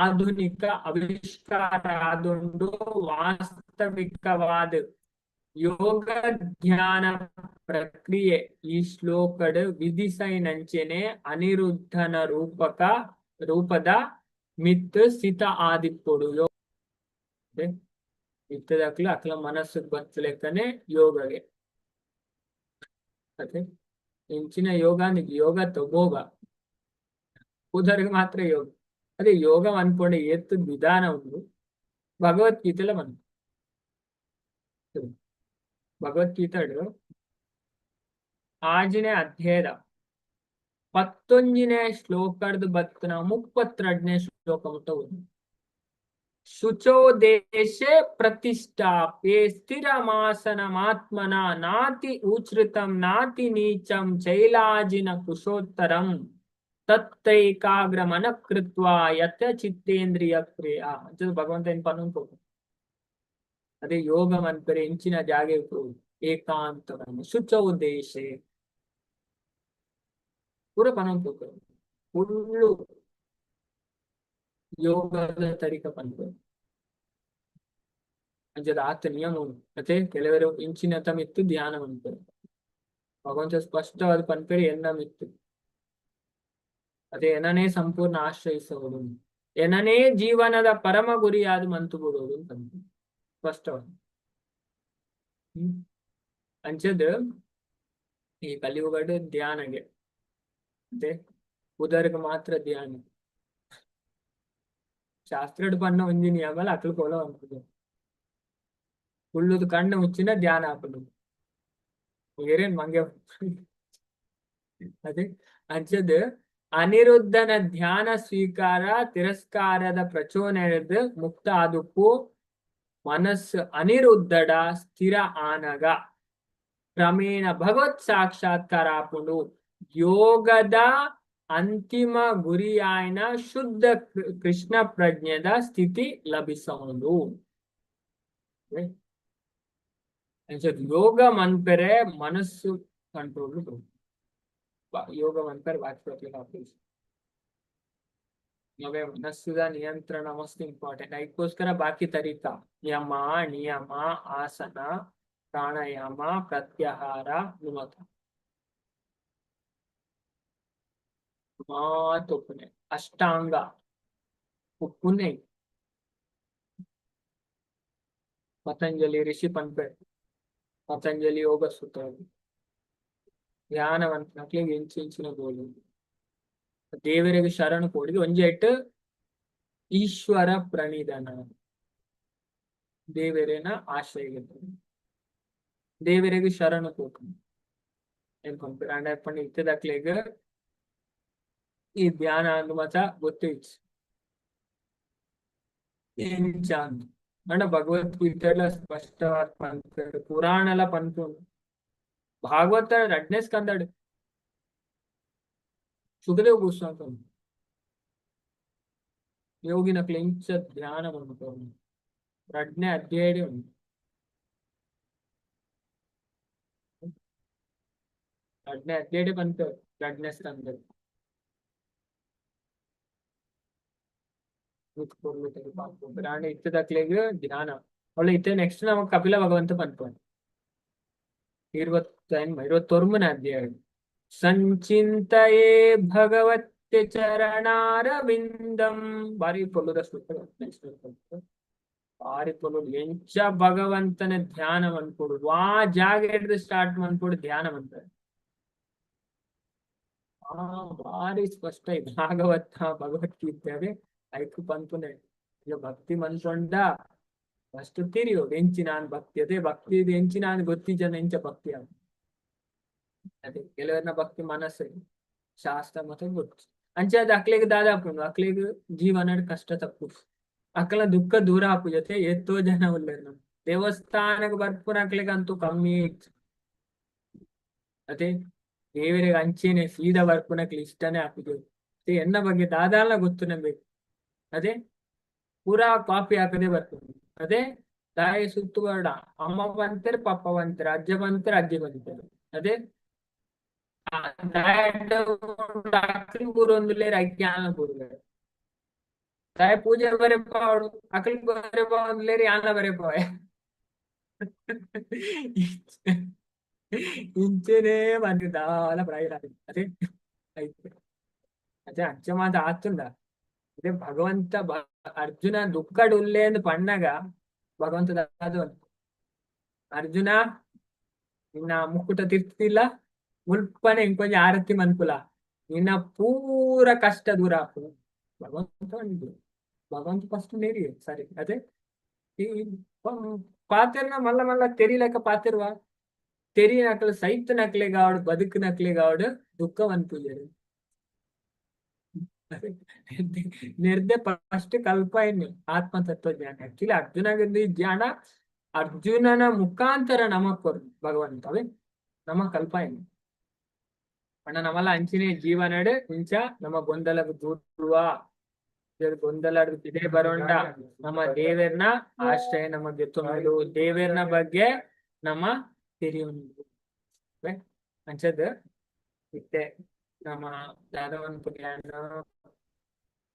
A: ಆಧುನಿಕ ಆವಿಷ್ಕಾರ ಆದುಂಡು ವಾಸ್ತವಿಕವಾದ ಯೋಗ ಧ್ಯಾನ ಪ್ರಕ್ರಿಯೆ ಈ ಶ್ಲೋಕಡ್ ವಿಧಿಸೈನಂಚೆನೆ ಅನಿರುದ್ಧನ ರೂಪದ ಮಿತ್ ಸ್ಥಿತ ಆದಿಪ್ಪೊಡು ಮಿತ್ತದಕ್ಲು ಅಕ್ಲ ಮನಸ್ಸು ಬತ್ತಲೆಕ್ಕನೆ ಯೋಗಗೆ ಅದೇ ಇಂಚಿನ ಯೋಗ ತಗೋಗ ಉದರಿಗೆ ಮಾತ್ರ ಯೋಗ ಅದೇ ಯೋಗ ಅನ್ಕೊಂಡೆ ಎತ್ತು ವಿಧಾನ ಉಂಟು ಭಗವದ್ಗೀತೆಲ ಬಂತು ಭಗವದ್ಗೀತೆಡು 6ನೇ ಅಧ್ಯಾಯದ 11ನೇ ಶ್ಲೋಕದ ಬತ್ತನ 32ನೇ ಶ್ಲೋಕ ಮುಟ್ಟ ಶುಚೋ ದೇಶೆ ಪ್ರತಿಷ್ಠಾಪ್ಯೆ ಸ್ಥಿರಮಾಸನಮಾತ್ಮನ ನಾತಿ ಉಚ್ಛೃತಂ ನಾತಿ ನೀಚಂ ಚೈಲಾಜಿನ ಕುಶೋತ್ತರಂ ತತ್ರೈಕಾಗ್ರ ಮನಃಕೃತ್ವ ಯತ ಚಿತ್ತೇಂದ್ರಿಯ ಕ್ರಿಯ ಅಂತ ಭಗವಂತ ಏನ್ ಪನ್ನೊಂದು ಅದೇ ಯೋಗ ಮಂತ್ರೆ ಇಂಚಿನ ಜಾಗೆ ಏಕಾಂತವನ್ನು ಶುಚೌ ದೇಶೆ ಪೂರ ಪನ್ನೊಂದು ಫುಲ್ಲು ಯೋಗದ ತರಿಕ ಪಂಪ ಅಂಚದ ಆತ ನಿಯಮ ಮತ್ತೆ ಕೆಲವರು ಇಂಚಿನ ತಮಿತ್ತು ಧ್ಯಾನ ಅಂತಾರೆ ಭಗವಂತ ಸ್ಪಷ್ಟವಾದ ಪಂಪೇರಿ ಎನ್ನ ಮಿತ್ತು ಅದೇ ಏನನೇ ಸಂಪೂರ್ಣ ಆಶ್ರಯಿಸುವುದು ಏನನೇ ಜೀವನದ ಪರಮ ಗುರಿಯಾದ ಮಂತು ಬಿಡುವುದು ಅಂತ ಸ್ಪಷ್ಟವಾದ ಅಂಚದ ಈ ಕಲಿಯುಗದ ಧ್ಯಾನಗೆ ಮತ್ತೆ ಉದರ್ಗ ಮಾತ್ರ ಧ್ಯಾನ ಶಾಸ್ತ್ರ ಪನ್ನ ಒಂದಿನಿ ಆಮೇಲೆ ಅಕ್ಲು ಕೊಲ ಅನ್ಸುದು ಉಳ್ಳುದು ಕಣ್ಣು ಮುಚ್ಚಿನ ಧ್ಯಾನ ಹಾಕುದು ಏರೇನ್ ಮಂಗೆ ಅದೇ ಅಂಚದ ಅನಿರುದ್ಧನ ಧ್ಯಾನ ಸ್ವೀಕಾರ ತಿರಸ್ಕಾರದ ಪ್ರಚೋದನೆದ ಮುಕ್ತ ಆದುಪ್ಪು ಮನಸ್ಸು ಅನಿರುದ್ಧಡ ಸ್ಥಿರ ಆನಗ ಕ್ರಮೇಣ ಭಗವತ್ ಸಾಕ್ಷಾತ್ಕಾರ ಆಪುಂಡು ಯೋಗದ ಅಂತಿಮ ಗುರಿಯಾಯಿನ ಶುದ್ಧ ಕೃಷ್ಣ ಪ್ರಜ್ಞೆದ ಸ್ಥಿತಿ ಲಭಿಸೋದು ಯೋಗ ಮನ್ಪೆರೆ ಮನಸ್ಸು ಕಂಟ್ರೋಲ್ ಯೋಗ ಮನ್ಪೆರೆ ವಾಕ್ಯ ಮನಸ್ಸುದ ನಿಯಂತ್ರಣ ಮಸ್ತ್ ಇಂಪಾರ್ಟೆಂಟ್ ಅದಕ್ಕೋಸ್ಕರ ಬಾಕಿ ತರೀತಾ ಯಮ ನಿಯಮ ಆಸನ ಪ್ರಾಣಾಯಾಮ ಪ್ರತ್ಯಾಹಾರ ವಿಮತ ಮಾತೊಪ್ಪನೆ ಅಷ್ಟಾಂಗ ಉಪ್ಪುನೆ ಪತಂಜಲಿ ಋಷಿ ಪಂಪೆ ಪತಂಜಲಿ ಯೋಗ ಸೂತ್ರ ಧ್ಯಾನವಂತನಕ್ಕೆ ಇಂಚಿನ ಗೋಲು ದೇವರಿಗೆ ಶರಣ ಕೊಡಿದು ಒಂಜೆಟ್ಟು ಈಶ್ವರ ಪ್ರಣಿಧನ ದೇವರೇನ ಆಶ್ರಯ ದೇವರಿಗೆ ಶರಣ ಕೊಟ್ಟು ಏನ್ ಕಂಪೇರ್ ಅಂಡ್ ಇತ್ತದಕ್ಲೆಗ ಈ ಧ್ಯಾನ ಅಂದು ಮಾತ್ರ ಗೊತ್ತಿತ್ತು ಅಂಡ ಭಗವದ್ಗೀತೆಲ್ಲ ಸ್ಪಷ್ಟವಾದ ಪಂಪೇರು ಪುರಾಣ ಎಲ್ಲ ಪಂಪು ಭಾಗವತ 2ನೇ ಸ್ಕಂದಡು ಸುಖದೇವ್ ಗೋಸ್ವಾಮಿ ಯೋಗಿನ ಕ್ಲಿಂಚ ಧ್ಯಾನ ಬಂದು 2ನೇ ಅಧ್ಯಾಯ ಉಂಟು 2ನೇ ಅಧ್ಯಾಯ ಬಂತು 2ನೇ ಸ್ಕಂದಡು ಇತ್ತದಕ್ಲೆಗೆ ಧ್ಯಾನ ಒಳ್ಳೆ ಇತ್ತೆ ನೆಕ್ಸ್ಟ್ ನಮಗ್ ಕಪಿಲ ಭಗವಂತ ಬಂತು 21ನೇ ಅಧ್ಯಾಯ ಸಂಚಿಂತಯೇ ಭಗವತ್ಯ ಚರಣಾರವಿಂದಂ ಬಾರಿ ಪೊಲ್ಲುದ ನೆಕ್ಸ್ಟ್ ಬಾರಿ ಪೊಲ್ಲುದು ಎಂಚ ಭಗವಂತನ ಧ್ಯಾನ ಅನ್ಕೊಡುದು ಆ ಜಾಗ ಹಿಡಿದು ಸ್ಟಾರ್ಟ್ ಮಾಡ್ಕೊಡು ಧ್ಯಾನ ಅಂತಾರೆ ಬಾರಿ ಸ್ಪಷ್ಟ ಭಾಗವತ ಭಗವದ್ಗೀತೆ ಐಕು ಪಂಪುನೆ ಈಗ ಭಕ್ತಿ ಮನ್ಸೊಂಡ ಅಷ್ಟು ತಿರಿಯೋದು ಎಂಚಿ ನಾನು ಭಕ್ತಿ ಅದೇ ಭಕ್ತಿ ಎಂಚಿ ನಾನು ಗೊತ್ತಿ ಜನ ಎಂಚ ಭಕ್ತಿ ಅದೇ ಕೆಲವರನ್ನ ಭಕ್ತಿ ಮನಸ್ಸು ಶಾಸ್ತ್ರ ಮತ್ತೆ ಗೊತ್ತು ಅಂಚಾದ ಅಕ್ಲಿಗೆ ದಾದ ಹಾಕೊಂಡು ಅಕ್ಲಿಗೆ ಜೀವನ ಕಷ್ಟ ತಪ್ಪು ಅಕ್ಕಲ ದುಃಖ ದೂರ ಹಾಪು ಜೊತೆ ಎಷ್ಟೋ ಜನ ಉಳ್ಳೇರು ನಮ್ ದೇವಸ್ಥಾನಕ್ಕೆ ಬರ್ಪುರ ಅಕ್ಲಿಗೆ ಅಂತೂ ಕಮ್ಮಿ ಇತ್ತು. ಅದೇ ದೇವರಿಗೆ ಅಂಚೆನೆ ಸೀದಾ ಬರ್ಪುನಕ್ಲಿ ಇಷ್ಟನೇ ಹಾಕಿದ್ರು ಅದೇ ಎನ್ನ ಬಗ್ಗೆ ದಾದಾಲ ಗೊತ್ತು ನಮ್ಬೇಕು. ಅದೇ ಪೂರಾ ಕಾಪಿ ಹಾಕದೆ ಬರ್ತದೆ. ಅದೇ ತಾಯಿ ಸುತ್ತು ಬೇಡ ಅಮ್ಮ ಬಂತಾರೆ ಪಪ್ಪ ಬಂತಾರೆ ಅಜ್ಜ ಬಂತಾರೆ ಅಜ್ಜಿ ಬಂತಾರೆ. ಅದೇ ಬೂರೊಂದುಲೇರು ಅಜ್ಞಾನ ಬೂರುಗಳು ತಾಯಿ ಪೂಜೆ ಬರೆ ಪಾಡು ಅಕ್ಕಲ್ ಬರೆ ಪಾವುಲೇರು ಯಾನ ಬರೆ ಪಾವೆ ಇಂಚೆನೆ ಬಂದಿದ್ದಾಲ ಪ್ರಾಯ ಅದೇ ಆಯ್ತು. ಅದೇ ಅಜ್ಜ ಮಾತ ಆತುಂಡ ಅದೇ ಭಗವಂತ ಅರ್ಜುನ ದುಃಖಡ್ ಉಲ್ಲೆ ಎಂದು ಪಣ್ಣಗ ಭಗವಂತ ಅದು ಅರ್ಜುನ ನಿನ್ನ ಮುಕ್ಕುಟ ತಿರ್ತಿಲ್ಲ ಮುಲ್ಪನೆ ಇಂಕೊಂಚ ಆರತಿ ಮನ್ಪುಲ ನಿನ್ನ ಪೂರ ಕಷ್ಟ ದೂರ ಹಾಕು ಭಗವಂತ ಉಂಟು. ಭಗವಂತ ಫಸ್ಟ್ ನೀರಿ ಸರಿ. ಅದೇ ಈ ಪಾತೆರ್ನ ಮಲ್ಲ ಮಲ್ಲ ತೆರಿಲಕ್ಕ ಪಾತಿರುವ ತೆರಿ ನಕಲು ಸೈತ್ ನಕ್ಲೆ ಗಾವಡು ಬದುಕು ನಕ್ಲೆ ಗಾವಡು ದುಃಖ ಅನ್ಪುಜರು ನಿರ್ದೆ ಫಸ್ಟ್ ಕಲ್ಪ ಏನು ಆತ್ಮತತ್ವಜ್ಞಾನ. ಆಕ್ಚುಲಿ ಅರ್ಜುನಗಿಂದ ಜ್ಞಾನ ಅರ್ಜುನನ ಮುಖಾಂತರ ನಮಕ್ ಕೊರು ಭಗವಂತವೇ ನಮ ಕಲ್ಪ ಏನು ಅಣ್ಣ ನಮ್ಮಲ್ಲ ಅಂಚಿನೇ ಜೀವನಡು ಇಂಚ ನಮ್ಮ ಗೊಂದಲಕ್ಕೆ ದೂರುವ ಗೊಂದಲ ಇದೇ ಬರೋಂಡ ನಮ್ಮ ದೇವರನ ಆಶ್ರಯ ನಮಗೆ ತುಂಬಲು ದೇವರನ ಬಗ್ಗೆ ನಮ್ಮ ತಿರಿಯುಂಡು ಅಂಚದ ಇತ್ತೆ ನಮ್ಮ ದಾದವನ್ ಜ್ಞಾನ